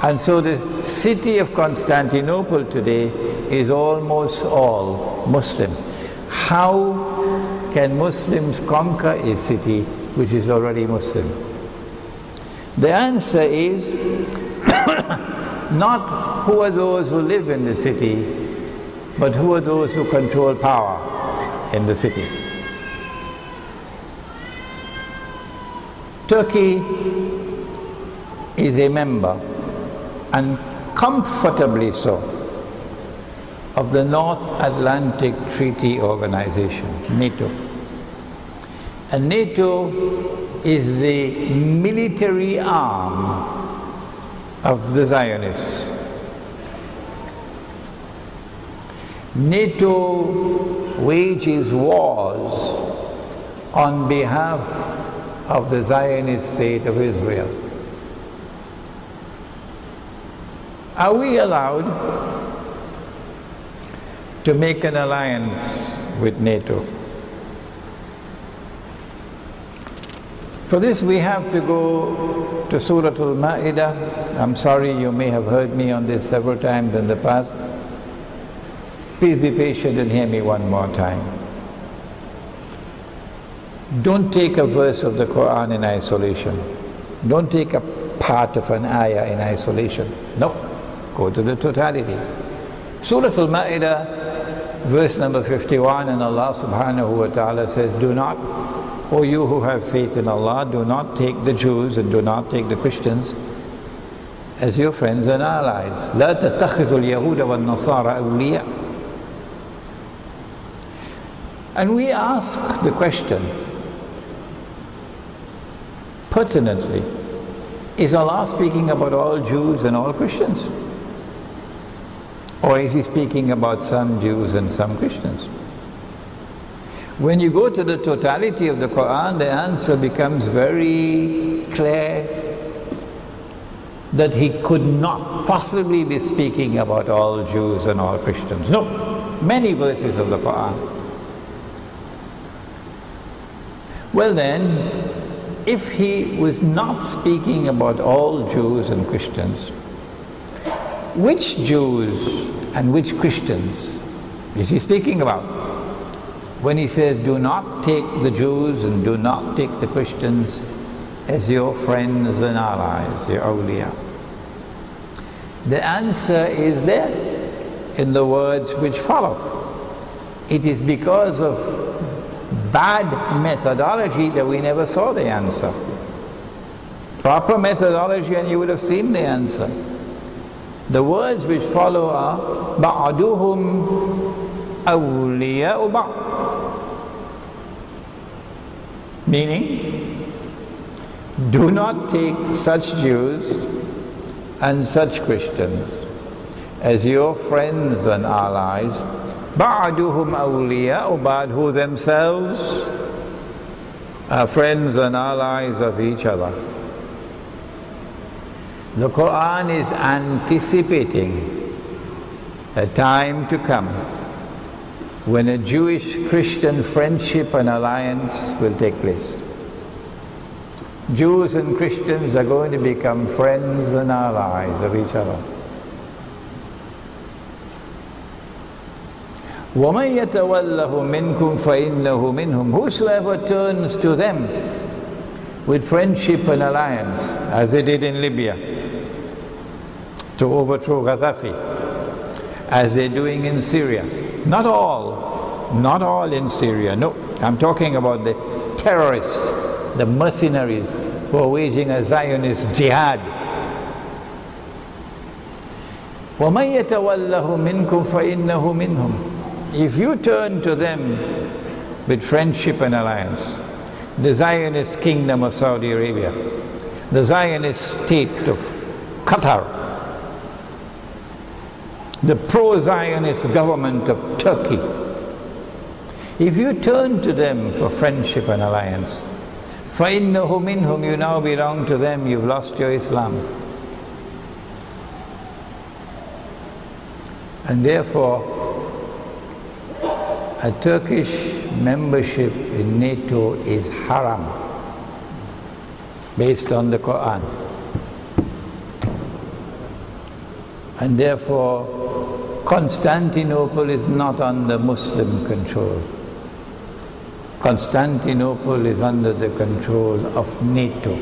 And so the city of Constantinople today is almost all Muslim. How can Muslims conquer a city which is already Muslim? The answer is not who are those who live in the city, but who are those who control power in the city. Turkey is a member, and comfortably so, of the North Atlantic Treaty Organization, NATO. And NATO is the military arm of the Zionists. NATO wages wars on behalf of the Zionist state of Israel. Are we allowed to make an alliance with NATO? For this we have to go to Surah Al-Ma'idah. I'm sorry, you may have heard me on this several times in the past. Please be patient and hear me one more time. Don't take a verse of the Quran in isolation. Don't take a part of an ayah in isolation. No, go to the totality. Surah Al-Ma'idah, verse number 51, and Allah subhanahu wa ta'ala says, do not, O you who have faith in Allah, do not take the Jews and do not take the Christians as your friends and allies. لا تتخذوا اليهود والنصارى أولياء. And we ask the question, pertinently, is Allah speaking about all Jews and all Christians? Or is He speaking about some Jews and some Christians? When you go to the totality of the Quran, the answer becomes very clear that He could not possibly be speaking about all Jews and all Christians. No, many verses of the Quran. Well then, if He was not speaking about all Jews and Christians, which Jews and which Christians is He speaking about? When He says, do not take the Jews and do not take the Christians as your friends and allies, your awliya. The answer is there in the words which follow. It is because of bad methodology that we never saw the answer. Proper methodology and you would have seen the answer. The words which follow are بَعْدُهُمْ أَوْلِيَاءُ بَعْضٍ, meaning, do not take such Jews and such Christians as your friends and allies. بَعْدُهُمْ أَوْلِيَاءُ بَعْضٍ, who themselves are friends and allies of each other. The Quran is anticipating a time to come when a Jewish-Christian friendship and alliance will take place. Jews and Christians are going to become friends and allies of each other. وَمَنْ يَتَوَلَّهُ مِنْكُمْ فَإِنَّهُ مِنْهُمْ. Whosoever turns to them with friendship and alliance, as they did in Libya, to overthrow Gaddafi, as they're doing in Syria. Not all in Syria, no. I'm talking about the terrorists, the mercenaries who are waging a Zionist jihad. وَمَنْ يَتَوَلَّهُ مِنْكُمْ فَإِنَّهُ مِنْهُمْ. If you turn to them with friendship and alliance, the Zionist kingdom of Saudi Arabia, the Zionist state of Qatar, the pro-Zionist government of Turkey, if you turn to them for friendship and alliance, فَإِنَّهُ مِنْهُمْ, you now belong to them, you've lost your Islam. And therefore, a Turkish membership in NATO is haram, based on the Quran. And therefore, Constantinople is not under Muslim control. Constantinople is under the control of NATO,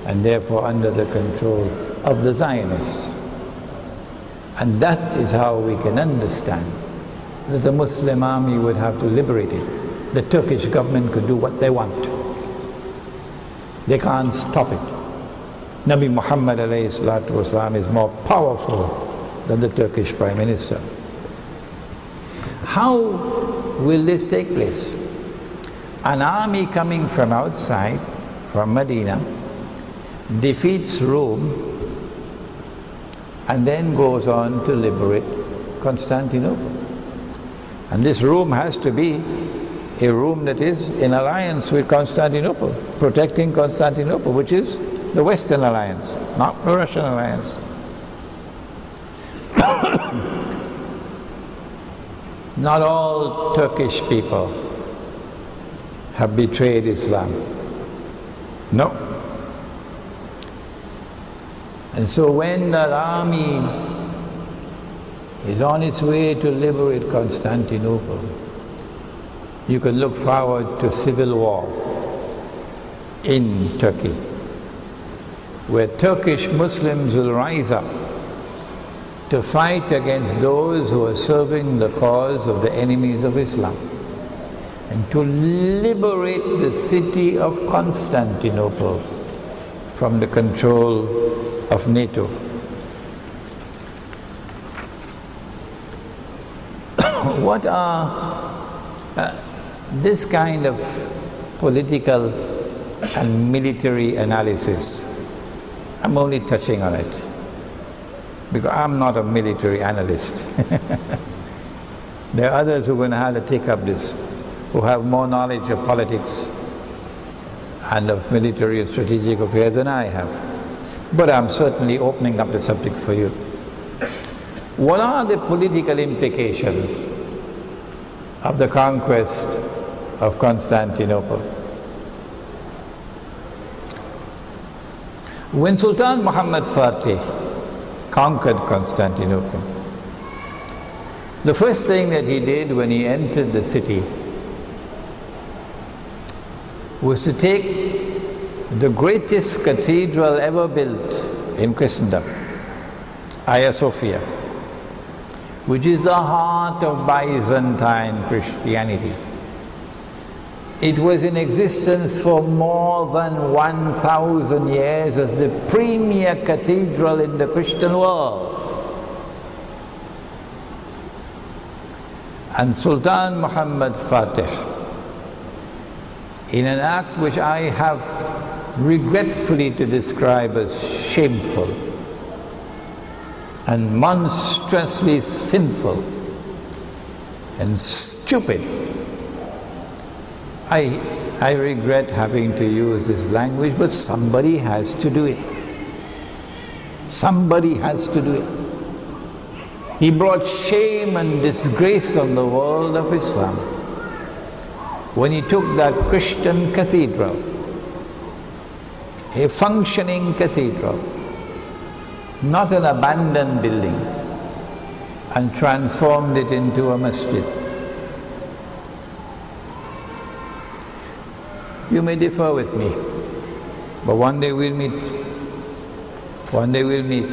and therefore under the control of the Zionists. And that is how we can understand that the Muslim army would have to liberate it. The Turkish government could do what they want. They can't stop it. Nabi Muhammad alayhi salatu wasalam is more powerful than the Turkish Prime Minister. How will this take place? An army coming from outside, from Medina, defeats Rome and then goes on to liberate Constantinople. And this Rome has to be a Rome that is in alliance with Constantinople, protecting Constantinople, which is the Western alliance, not the Russian alliance. Not all Turkish people have betrayed Islam. No. And so when that army is on its way to liberate Constantinople, you can look forward to civil war in Turkey, where Turkish Muslims will rise up to fight against those who are serving the cause of the enemies of Islam, and to liberate the city of Constantinople from the control of NATO. What are this kind of political and military analysis? I'm only touching on it because I'm not a military analyst. There are others who are going to have to take up this, who have more knowledge of politics and of military and strategic affairs than I have. But I'm certainly opening up the subject for you. What are the political implications of the conquest of Constantinople? When Sultan Muhammad Fatih conquered Constantinople, the first thing that he did when he entered the city was to take the greatest cathedral ever built in Christendom, Hagia Sophia, which is the heart of Byzantine Christianity. It was in existence for more than 1,000 years as the premier cathedral in the Christian world. And Sultan Muhammad Fatih, in an act which I have regretfully to describe as shameful and monstrously sinful and stupid, I regret having to use this language, but somebody has to do it. Somebody has to do it. He brought shame and disgrace on the world of Islam when he took that Christian cathedral, a functioning cathedral, not an abandoned building, and transformed it into a masjid. You may differ with me, but one day we'll meet. One day we'll meet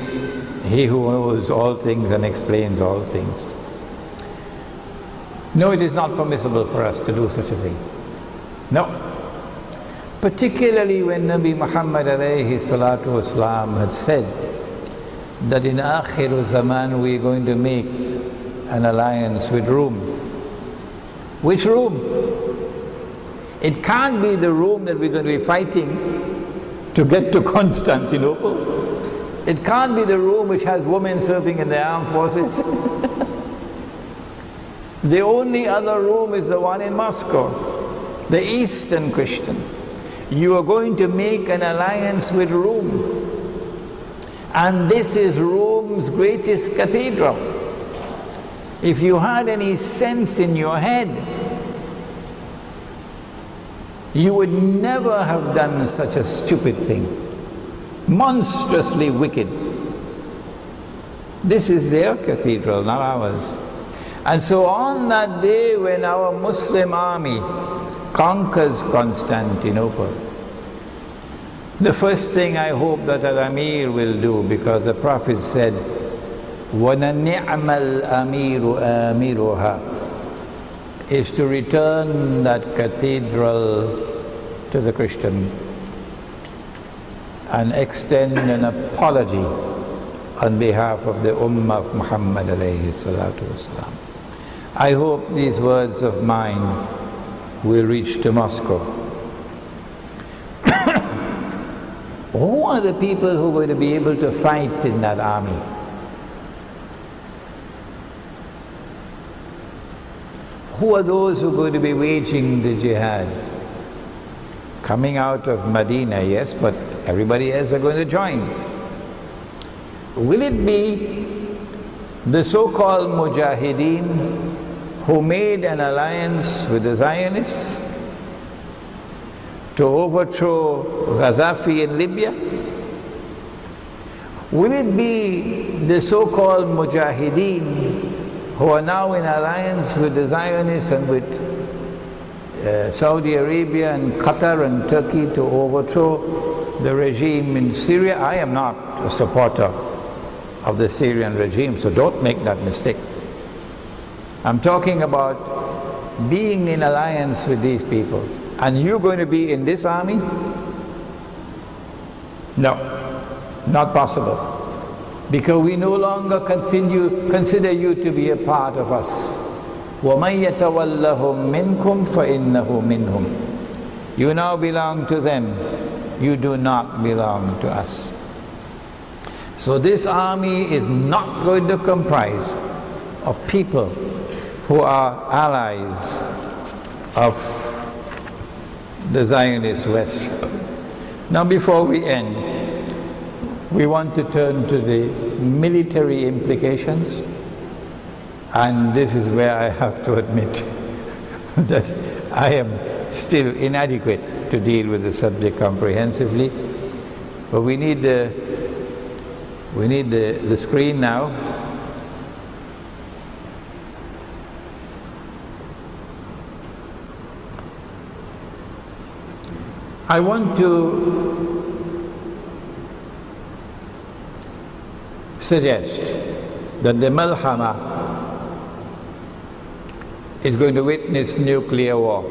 He who knows all things and explains all things. No, it is not permissible for us to do such a thing. No. Particularly when Nabi Muhammad alayhi salatu wasalam had said that in Akhiru Zaman we are going to make an alliance with Rome. Which Rome? It can't be the Rome that we're going to be fighting to get to Constantinople. It can't be the Rome which has women serving in the armed forces. The only other Rome is the one in Moscow, the Eastern Christian. You are going to make an alliance with Rome. And this is Rome's greatest cathedral. If you had any sense in your head, you would never have done such a stupid thing. Monstrously wicked. This is their cathedral, not ours. And so on that day when our Muslim army conquers Constantinople, the first thing I hope that an Amir will do, because the Prophet said, وَنَنِعْمَ الْأَمِيرُ آمِرُهَا, is to return that cathedral to the Christian and extend an apology on behalf of the Ummah of Muhammad alayhi salatu wasalam. I hope these words of mine will reach to Moscow. Who are the people who are going to be able to fight in that army? Who are those who are going to be waging the jihad? Coming out of Medina, yes, but everybody else are going to join. Will it be the so-called Mujahideen who made an alliance with the Zionists to overthrow Gaddafi in Libya? Will it be the so-called Mujahideen who are now in alliance with the Zionists and with Saudi Arabia and Qatar and Turkey to overthrow the regime in Syria? I am not a supporter of the Syrian regime, so don't make that mistake. I'm talking about being in alliance with these people. And you're going to be in this army? No, not possible. Because we no longer consider you to be a part of us. وَمَن يَتَوَلَّهُم مِّنكُمْ فَإِنَّهُ مِنْهُمْ. You now belong to them. You do not belong to us. So this army is not going to comprise of people who are allies of the Zionist West. Now before we end, we want to turn to the military implications, and this is where I have to admit that I am still inadequate to deal with the subject comprehensively, but we need the screen now. I want to suggest that the Malhama is going to witness nuclear war,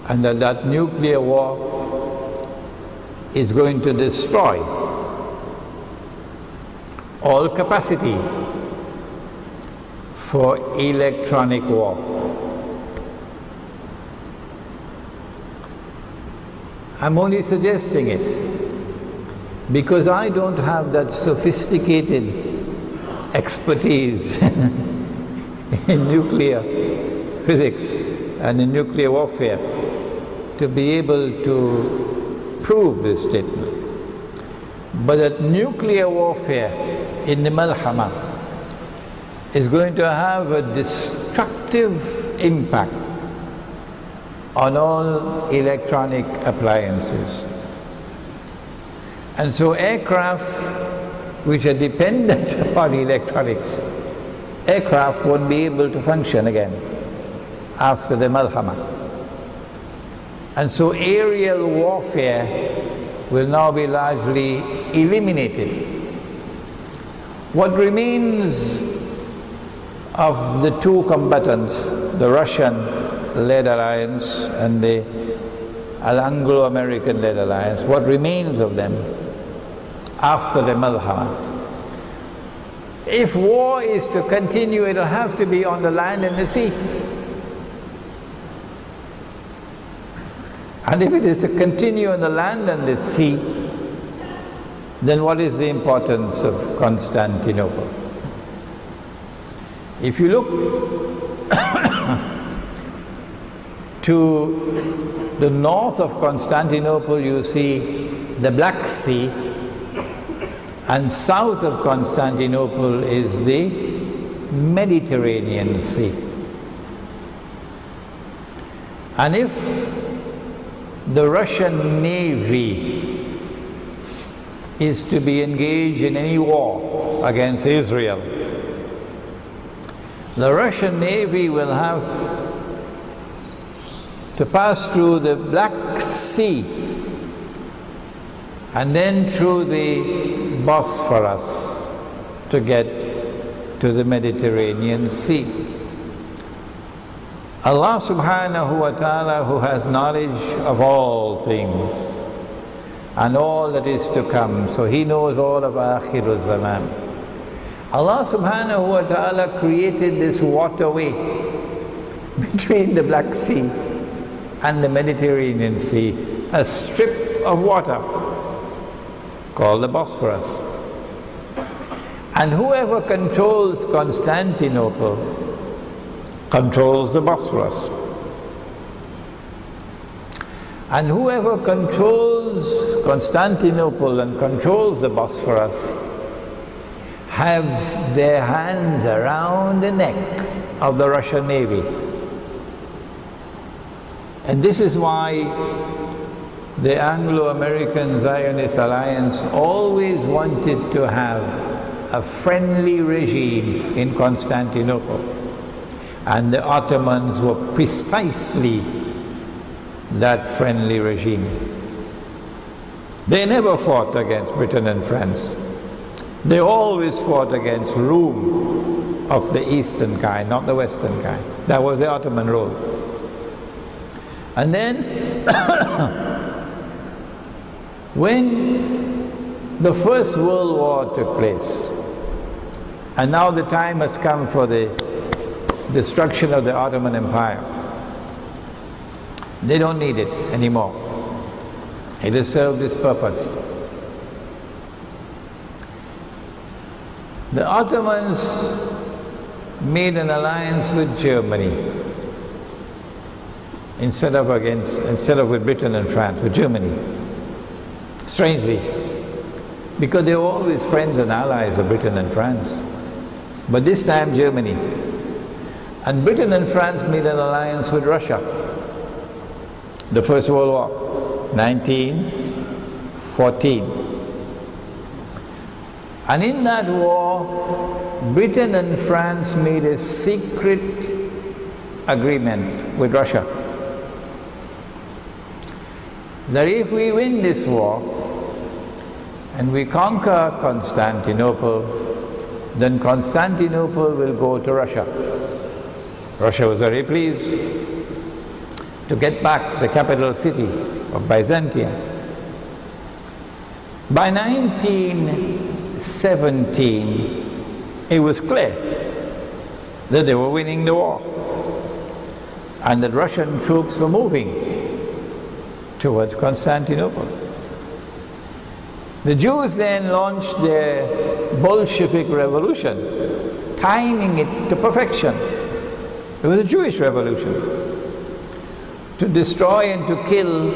and that nuclear war is going to destroy all capacity for electronic war. I'm only suggesting it because I don't have that sophisticated expertise in nuclear physics and in nuclear warfare to be able to prove this statement. But that nuclear warfare in the Malhama is going to have a destructive impact on all electronic appliances. And so aircraft which are dependent upon electronics, aircraft won't be able to function again after the Malhama. And so aerial warfare will now be largely eliminated. What remains of the two combatants, the Russian-led alliance and the Anglo-American-led alliance, what remains of them after the Malhama? If war is to continue, it'll have to be on the land and the sea. And if it is to continue on the land and the sea, then what is the importance of Constantinople? If you look to the north of Constantinople, you see the Black Sea, and south of Constantinople is the Mediterranean Sea. And if the Russian Navy is to be engaged in any war against Israel, the Russian Navy will have to pass through the Black Sea and then through the Bosphorus to get to the Mediterranean Sea. Allah subhanahu wa ta'ala, who has knowledge of all things and all that is to come, so He knows all of Akhirul Zaman. Allah subhanahu wa ta'ala created this waterway between the Black Sea and the Mediterranean Sea, a strip of water called the Bosphorus. And whoever controls Constantinople controls the Bosphorus. And whoever controls Constantinople and controls the Bosphorus have their hands around the neck of the Russian Navy. And this is why the Anglo-American Zionist Alliance always wanted to have a friendly regime in Constantinople. And the Ottomans were precisely that friendly regime. They never fought against Britain and France. They always fought against Rome of the eastern kind, not the western kind. That was the Ottoman rule. And then, when the First World War took place, and now the time has come for the destruction of the Ottoman Empire, they don't need it anymore. It has served its purpose. The Ottomans made an alliance with Germany instead of with Britain and France, with Germany. Strangely, because they were always friends and allies of Britain and France. But this time Germany. And Britain and France made an alliance with Russia. The First World War, 1914. And in that war, Britain and France made a secret agreement with Russia that if we win this war and we conquer Constantinople, then Constantinople will go to Russia. Russia was very pleased to get back the capital city of Byzantium. By 1917, it was clear that they were winning the war and that Russian troops were moving towards Constantinople. The Jews then launched their Bolshevik revolution, timing it to perfection. It was a Jewish revolution to destroy and to kill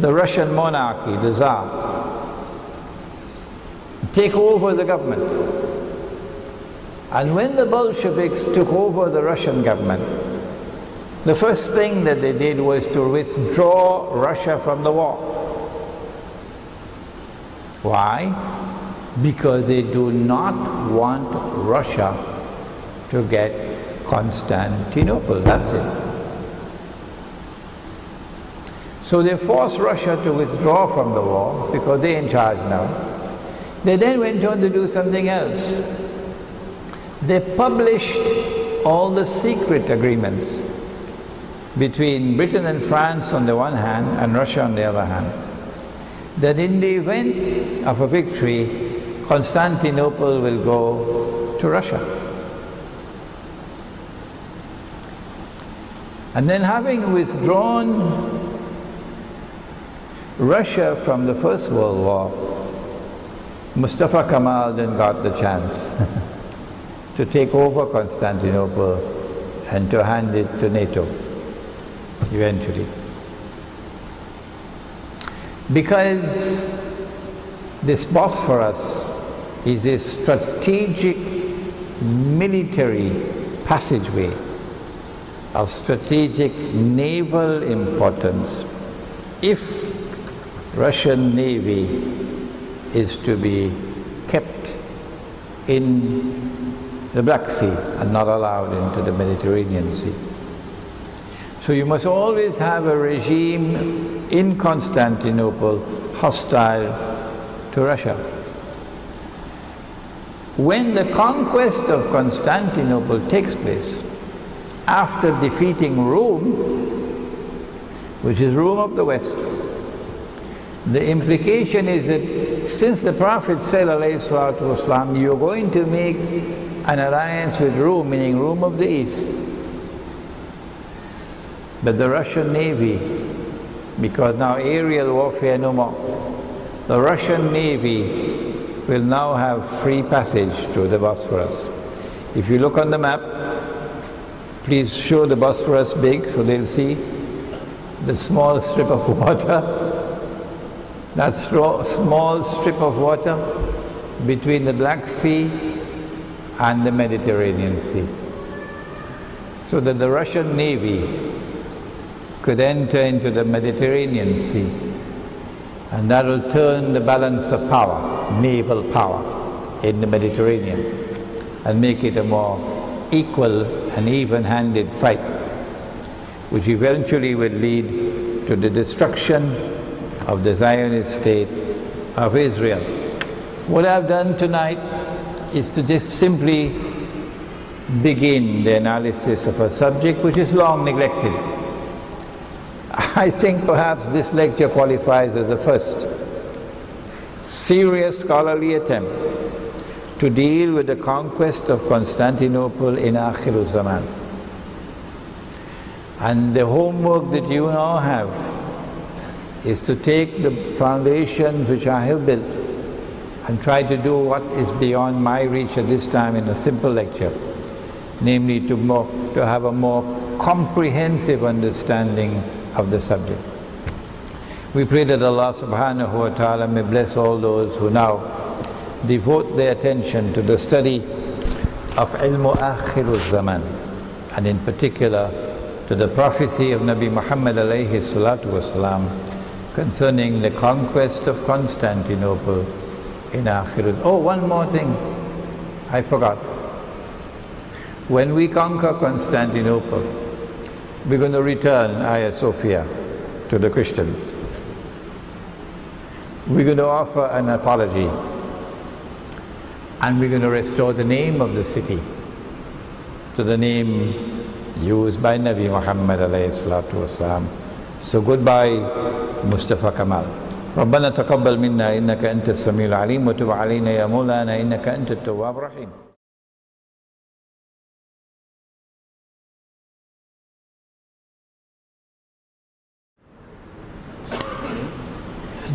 the Russian monarchy, the Tsar, take over the government. And when the Bolsheviks took over the Russian government, the first thing that they did was to withdraw Russia from the war. Why? Because they do not want Russia to get Constantinople. That's it. So they forced Russia to withdraw from the war because they're in charge now. They then went on to do something else. They published all the secret agreements between Britain and France on the one hand and Russia on the other hand, that in the event of a victory, Constantinople will go to Russia. And then, having withdrawn Russia from the First World War, Mustafa Kemal then got the chance to take over Constantinople and to hand it to NATO eventually. Because this Bosphorus is a strategic military passageway of strategic naval importance if Russian Navy is to be kept in the Black Sea and not allowed into the Mediterranean Sea. So you must always have a regime in Constantinople hostile to Russia. When the conquest of Constantinople takes place, after defeating Rome, which is Rome of the West. The implication is that since the Prophet said, alayhi salatu wasalam, you're going to make an alliance with Rome, meaning Rome of the East, but the Russian Navy, because now aerial warfare no more, the Russian Navy will now have free passage through the Bosphorus. If you look on the map, please show the Bosphorus big so they'll see the small strip of water, that small strip of water between the Black Sea and the Mediterranean Sea. So that the Russian Navy could enter into the Mediterranean Sea, and that will turn the balance of power, naval power, in the Mediterranean, and make it a more equal and even-handed fight, which eventually will lead to the destruction of the Zionist state of Israel. What I've done tonight is to just simply begin the analysis of a subject which is long neglected. I think perhaps this lecture qualifies as the first serious scholarly attempt to deal with the conquest of Constantinople in Akhir Zaman. And the homework that you now have is to take the foundations which I have built and try to do what is beyond my reach at this time in a simple lecture, namely to have a more comprehensive understanding of the subject. We pray that Allah subhanahu wa ta'ala may bless all those who now devote their attention to the study of ilmu akhir zaman, and in particular to the prophecy of Nabi Muhammad alayhi salatu wasalam concerning the conquest of Constantinople in akhir. Oh, one more thing I forgot. When we conquer Constantinople, we're going to return Hagia Sophia to the Christians. We're going to offer an apology, and we're going to restore the name of the city to the name used by Nabi Muhammad alayhi salatu wasalam. So goodbye, Mustafa Kamal. ربنا تقبل منا إنك أنت السميع العليم وتب علينا يا مولانا إنك أنت التواب الرحيم.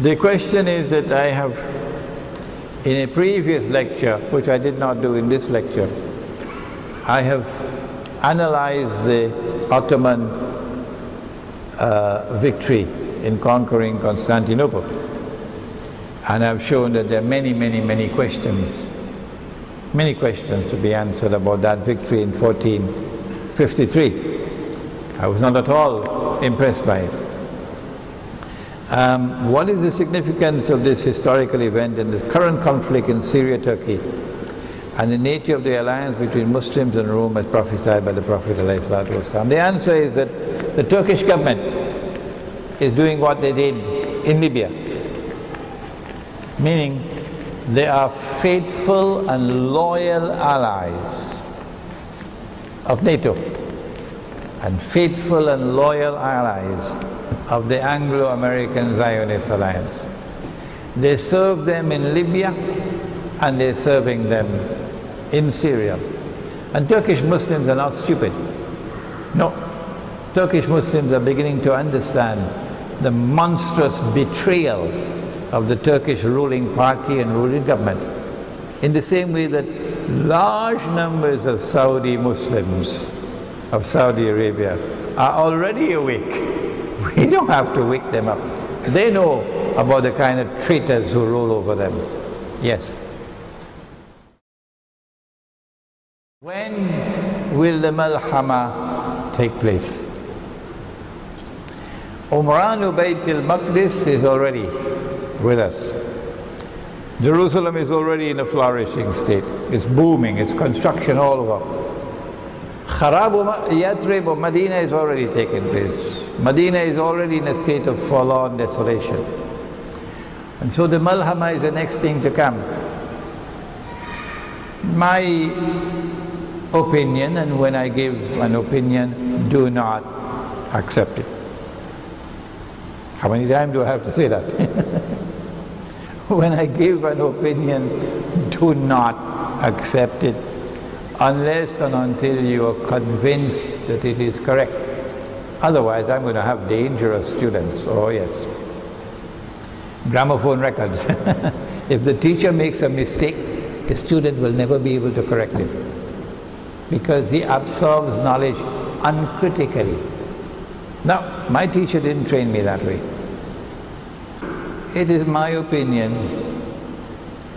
The question is that I have, in a previous lecture, which I did not do in this lecture, I have analyzed the Ottoman victory in conquering Constantinople. And I've shown that there are many questions to be answered about that victory in 1453. I was not at all impressed by it. What is the significance of this historical event and the current conflict in Syria, Turkey, and the nature of the alliance between Muslims and Rome as prophesied by the Prophet ﷺ? The answer is that the Turkish government is doing what they did in Libya, meaning they are faithful and loyal allies of NATO and faithful and loyal allies of the Anglo-American Zionist alliance. They serve them in Libya and they're serving them in Syria. And Turkish Muslims are not stupid. No, Turkish Muslims are beginning to understand the monstrous betrayal of the Turkish ruling party and ruling government, in the same way that large numbers of Saudi Muslims of Saudi Arabia are already awake. We don't have to wake them up. They know about the kind of traitors who rule over them. Yes. When will the Malhama take place? Umran Bayt al-Maqdis is already with us. Jerusalem is already in a flourishing state. It's booming, it's construction all over. Kharabu Yathrib of Medina is already taken place. Medina is already in a state of forlorn desolation. And so the Malhama is the next thing to come. My opinion, and when I give an opinion, do not accept it. How many times do I have to say that? When I give an opinion, do not accept it unless and until you are convinced that it is correct. Otherwise, I'm going to have dangerous students. Oh yes. Gramophone records. If the teacher makes a mistake, the student will never be able to correct it, because he absorbs knowledge uncritically. Now, my teacher didn't train me that way. It is my opinion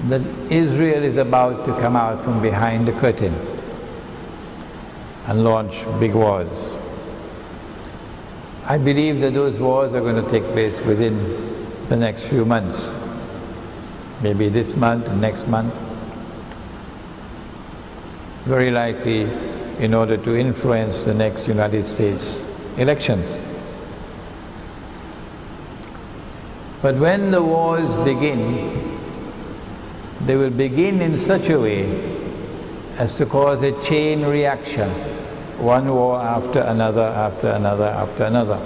that Israel is about to come out from behind the curtain and launch big wars. I believe that those wars are going to take place within the next few months. Maybe this month, next month. Very likely in order to influence the next United States elections. But when the wars begin, they will begin in such a way as to cause a chain reaction, one war after another, after another, after another.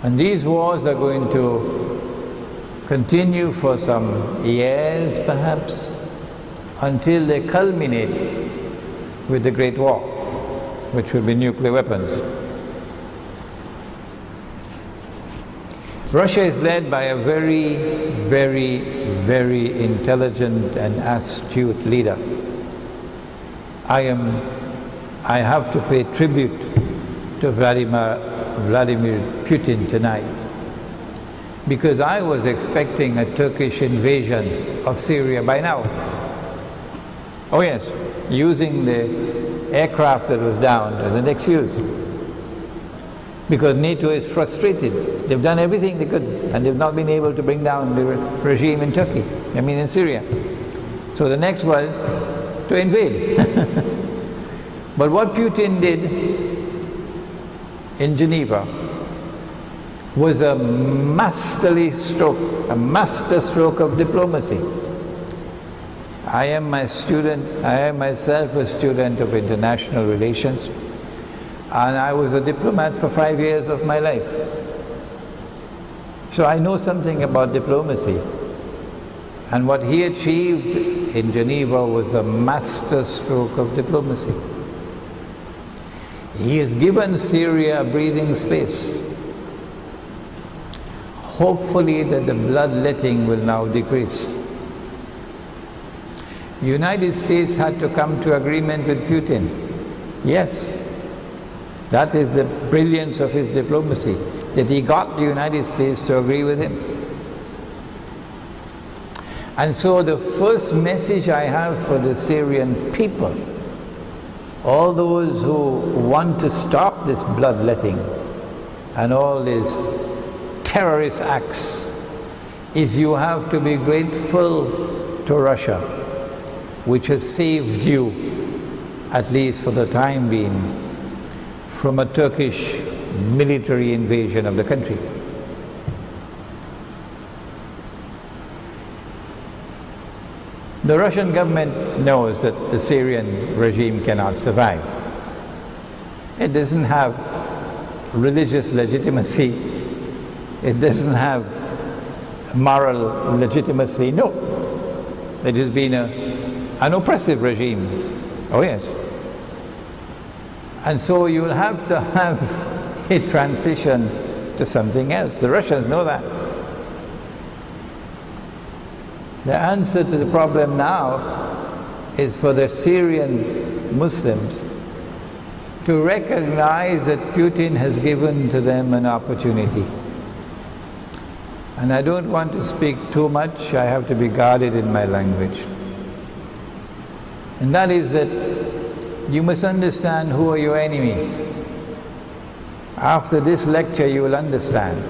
And these wars are going to continue for some years perhaps, until they culminate with the Great War, which will be nuclear weapons. Russia is led by a very, very, very intelligent and astute leader. I have to pay tribute to Vladimir Putin tonight, because I was expecting a Turkish invasion of Syria by now. Oh yes, using the aircraft that was down as an excuse. Because NATO is frustrated. They've done everything they could, and they've not been able to bring down the regime in Turkey, in Syria. So the next was to invade. But what Putin did in Geneva was a masterly stroke, a master stroke of diplomacy. I am myself a student of international relations, and I was a diplomat for 5 years of my life. So I know something about diplomacy. And what he achieved in Geneva was a master stroke of diplomacy. He has given Syria a breathing space. Hopefully that the bloodletting will now decrease. The United States had to come to agreement with Putin. Yes, that is the brilliance of his diplomacy, that he got the United States to agree with him. And so the first message I have for the Syrian people, all those who want to stop this bloodletting and all these terrorist acts, is you have to be grateful to Russia, which has saved you, at least for the time being, from a Turkish military invasion of the country. The Russian government knows that the Syrian regime cannot survive. It doesn't have religious legitimacy. It doesn't have moral legitimacy. No. It has been an oppressive regime. Oh yes. And so you'll have to have a transition to something else. The Russians know that. The answer to the problem now is for the Syrian Muslims to recognize that Putin has given to them an opportunity. And I don't want to speak too much, I have to be guarded in my language. And that is that you must understand who are your enemy. After this lecture you will understand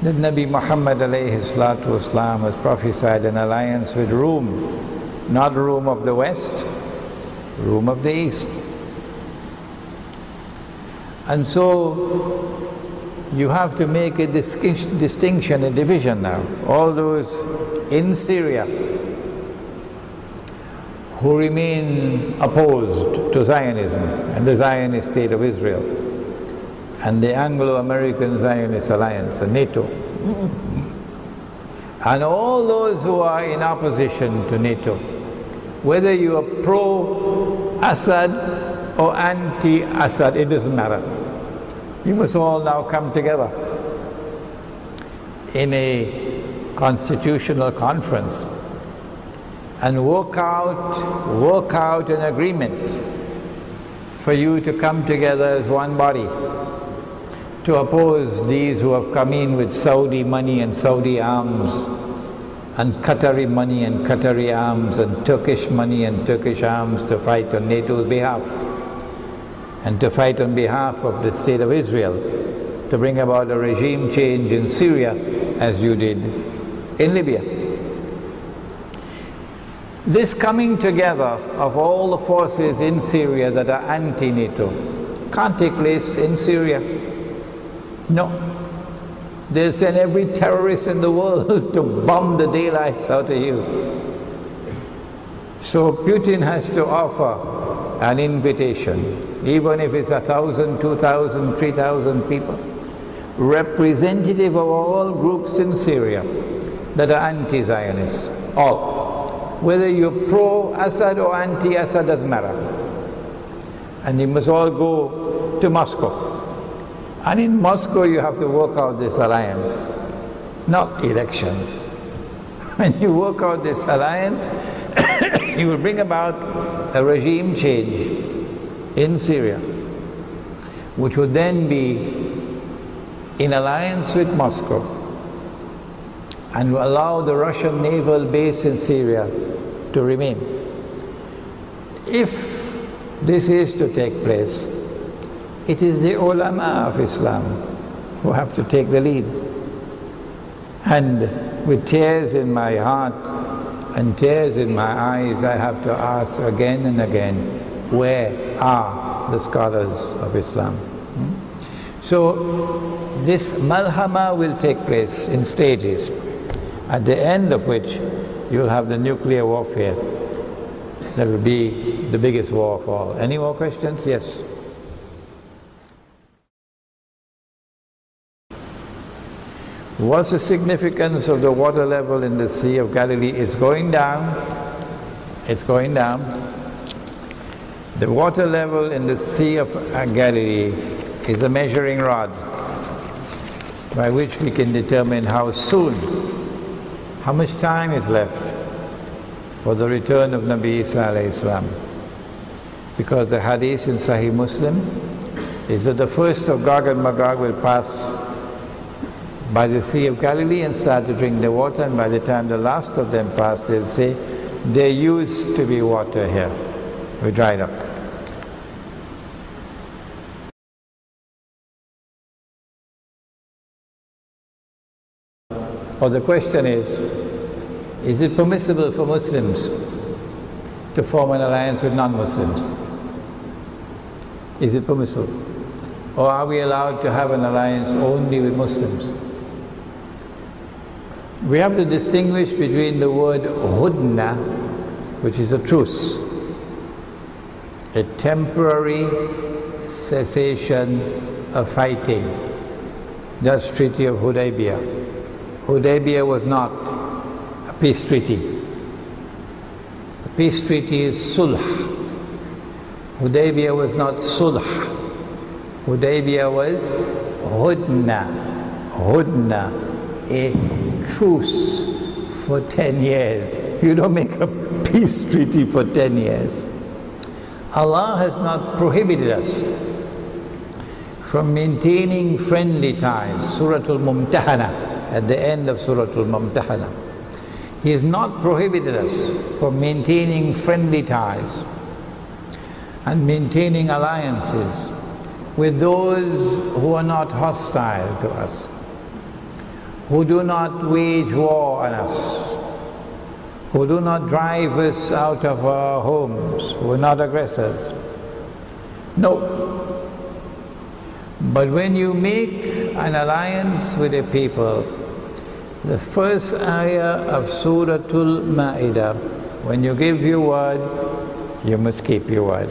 that Nabi Muhammad alayhi salatu wasalam has prophesied an alliance with Rome, not Rome of the West, Rome of the East. And so you have to make a distinction, a division now. All those in Syria who remain opposed to Zionism and the Zionist state of Israel and the Anglo-American Zionist Alliance and NATO. And all those who are in opposition to NATO, whether you are pro-Assad or anti-Assad, it doesn't matter. You must all now come together in a constitutional conference and work out an agreement for you to come together as one body to oppose these who have come in with Saudi money and Saudi arms and Qatari money and Qatari arms and Turkish money and Turkish arms to fight on NATO's behalf and to fight on behalf of the state of Israel to bring about a regime change in Syria as you did in Libya. This coming together of all the forces in Syria that are anti-NATO can't take place in Syria. No. They'll send every terrorist in the world to bomb the daylights out of you. So Putin has to offer an invitation, even if it's 1,000, 2,000, 3,000 people, representative of all groups in Syria that are anti-Zionists, all. Whether you're pro-Assad or anti-Assad doesn't matter. And you must all go to Moscow. And in Moscow you have to work out this alliance, not elections. When you work out this alliance, you will bring about a regime change in Syria, which would then be in alliance with Moscow and allow the Russian naval base in Syria to remain. If this is to take place, it is the ulama of Islam who have to take the lead. And with tears in my heart and tears in my eyes, I have to ask again and again, where are the scholars of Islam? So this malhama will take place in stages, at the end of which you'll have the nuclear warfare. That will be the biggest war of all. Any more questions? Yes. What's the significance of the water level in the Sea of Galilee? It's going down. It's going down. The water level in the Sea of Galilee is a measuring rod by which we can determine how soon, how much time is left for the return of Nabi Isa alayhi salam. Because the hadith in Sahih Muslim is that the first of Gog and Magog will pass by the Sea of Galilee and start to drink the water, and by the time the last of them pass, they'll say, there used to be water here. We dried up. Or the question is it permissible for Muslims to form an alliance with non-Muslims? Is it permissible? Or are we allowed to have an alliance only with Muslims? We have to distinguish between the word hudna, which is a truce, a temporary cessation of fighting. That's Treaty of Hudaybiyah. Hudaybiyah was not a peace treaty. A peace treaty is sulh. Hudaybiyah was not sulh. Hudaybiyah was hudna. Hudna, a truce for 10 years. You don't make a peace treaty for 10 years. Allah has not prohibited us from maintaining friendly ties. Surah Al-Mumtahana, at the end of Surah Al-Mumtahana. He has not prohibited us from maintaining friendly ties and maintaining alliances with those who are not hostile to us, who do not wage war on us, who do not drive us out of our homes, who are not aggressors. No. But when you make an alliance with a people, the first ayah of Surah Al-Ma'idah When you give your word, you must keep your word.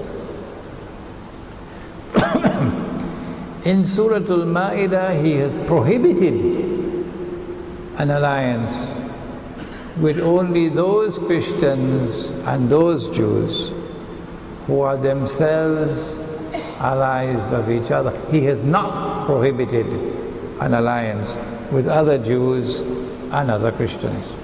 In Surah Al-Ma'idah, He has prohibited an alliance with only those Christians and those Jews who are themselves allies of each other. He has not prohibited an alliance with other Jews and other Christians.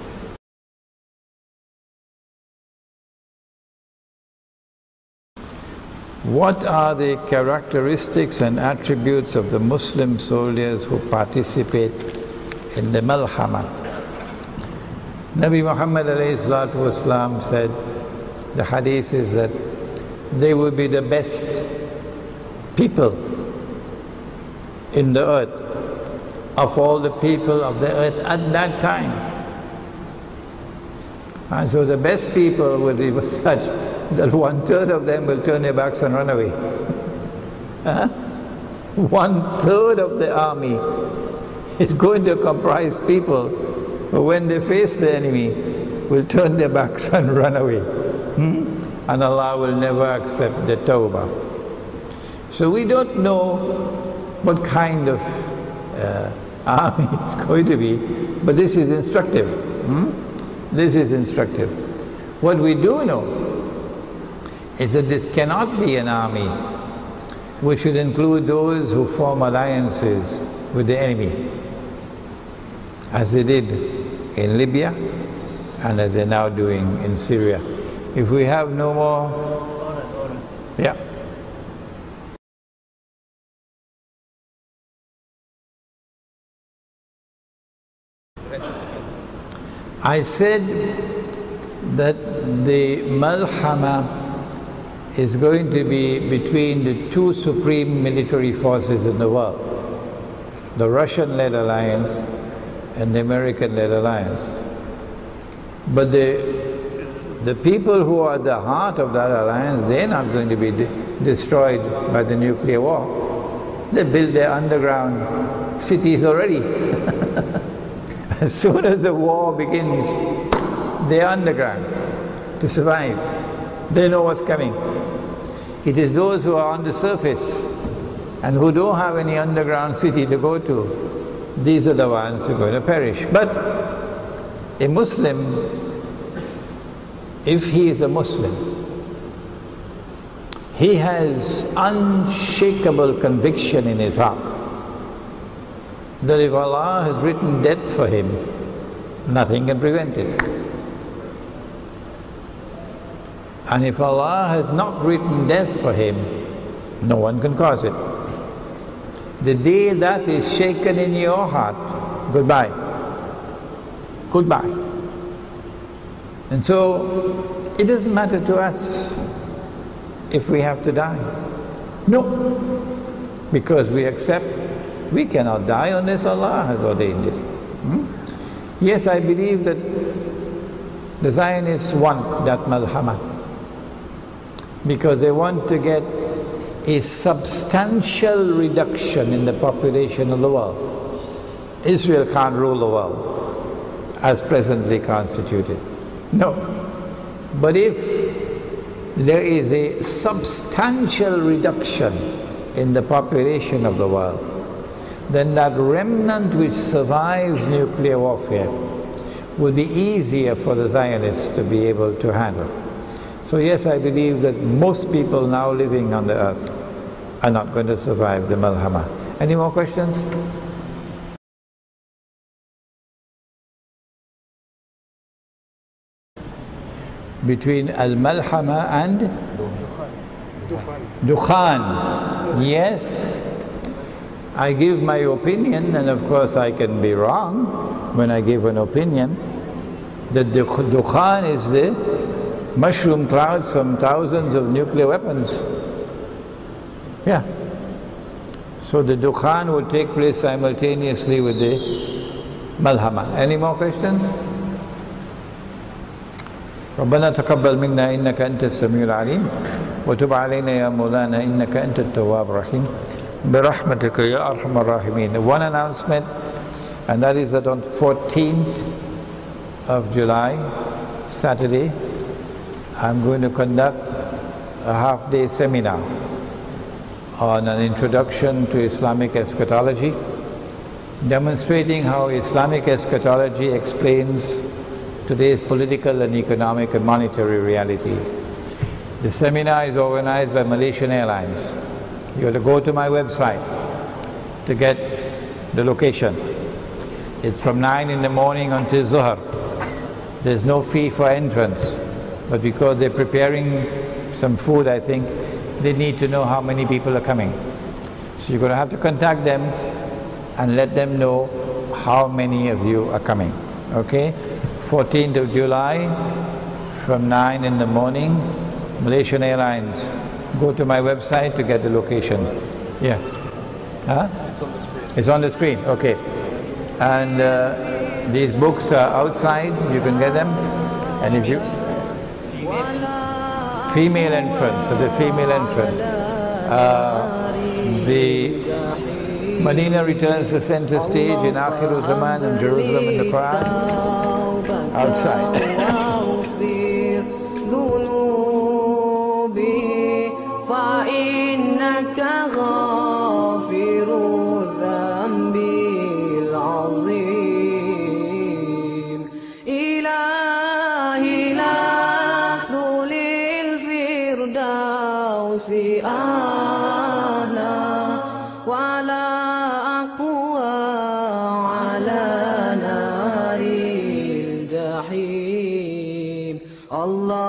What are the characteristics and attributes of the Muslim soldiers who participate in the Malhama? Nabi Muhammad ﷺ said, the hadith is that they will be the best people in the earth of all the people of the earth at that time. And so the best people will be such that 1/3 of them will turn their backs and run away. 1/3 of the army is going to comprise people who, when they face the enemy, will turn their backs and run away. And Allah will never accept the tawbah. So we don't know what kind of army it's going to be, but this is instructive. This is instructive. What we do know is that this cannot be an army which should include those who form alliances with the enemy, as they did in Libya and as they're now doing in Syria. If we have no more... Yeah. I said that the Malhama is going to be between the two supreme military forces in the world, the Russian-led alliance and the American-led alliance. But the people who are at the heart of that alliance, they're not going to be destroyed by the nuclear war. They built their underground cities already. As soon as the war begins, they're underground to survive. They know what's coming. It is those who are on the surface and who don't have any underground city to go to, these are the ones who are going to perish. But a Muslim, if he is a Muslim, he has unshakable conviction in his heart that if Allah has written death for him, nothing can prevent it. And if Allah has not written death for him, no one can cause it. The day that is shaken in your heart, goodbye. Goodbye. And so, it doesn't matter to us if we have to die. No. Because we accept we cannot die unless Allah has ordained it. Yes, I believe that the Zionists want that Malhama because they want to get a substantial reduction in the population of the world. Israel can't rule the world as presently constituted. No. But if there is a substantial reduction in the population of the world, then that remnant which survives nuclear warfare will be easier for the Zionists to be able to handle. So yes, I believe that most people now living on the earth are not going to survive the Malhama. Any more questions? Between Al-Malhama and Dukhan. Yes. I give my opinion, and of course I can be wrong when I give an opinion, that the Dukhan is the mushroom clouds from thousands of nuclear weapons. Yeah. So the Dukhan will take place simultaneously with the Malhama. Any more questions? ربنا تقبل منا إنك أنت السميع العليم وتب علينا يا مولانا إنك أنت التواب الرحيم برحمتك يا أرحم الراحمين. One announcement, and that is that on 14th of July, Saturday, I'm going to conduct a half-day seminar on an introduction to Islamic eschatology, demonstrating how Islamic eschatology explains today's political and economic and monetary reality. The seminar is organized by Malaysian Airlines. You have to go to my website to get the location. It's from 9 in the morning until Zuhr. There's no fee for entrance, but because they're preparing some food, I think they need to know how many people are coming. So you're going to have to contact them and let them know how many of you are coming. Okay? 14th of July from 9 in the morning, Malaysian Airlines. Go to my website to get the location. Yeah. Huh? It's on the screen. It's on the screen, okay. And these books are outside, you can get them. And if you... Female entrance, so the female entrance. The Medina returns to center stage in Akhirul Zaman in Jerusalem in the Quran. Outside.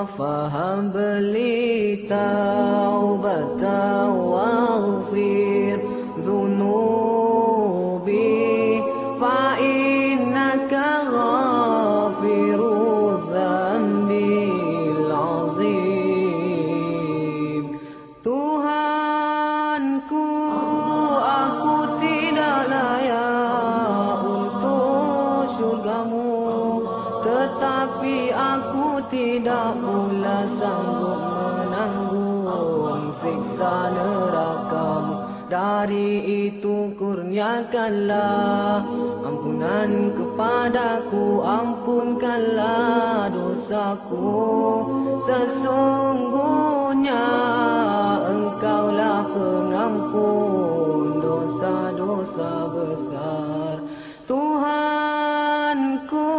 فهب لي توبة واغفر ذنوبي فإنك غافر الذنب العظيم. Tuhanku, aku tidak layak untuk syurgamu, tetapi aku tidak pula sanggup menanggung siksa nerakamu. Dari itu kurniakanlah ampunan kepadaku, ampunkanlah dosaku. Sesungguhnya Engkaulah pengampun dosa-dosa besar. Tuhanku,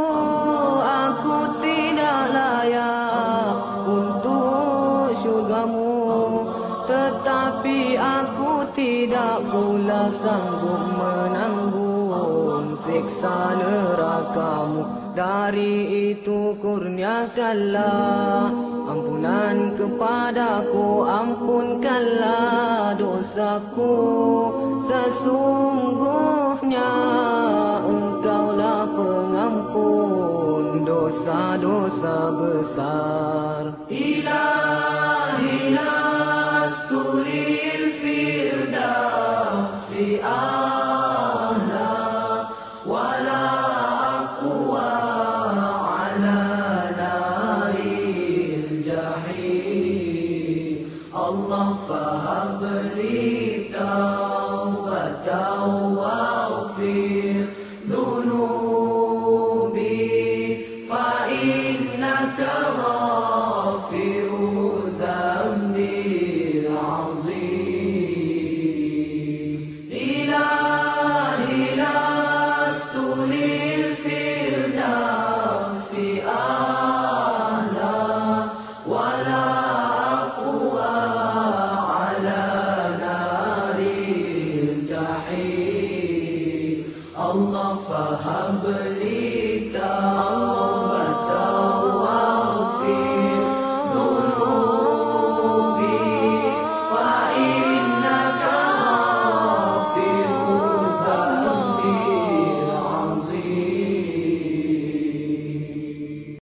aku tidak layak untuk syurgamu, tetapi aku tidak pula sanggup menanggung siksa nerakamu. Dari itu kurniakanlah ampunan kepadaku, ampunkanlah dosaku. Sesungguhnya Engkaulah pengampun dosa-dosa besar. Ilahi lastu lil firdausi a'la wala aqwa ala naril jahim. Allah fahab li taubatan wa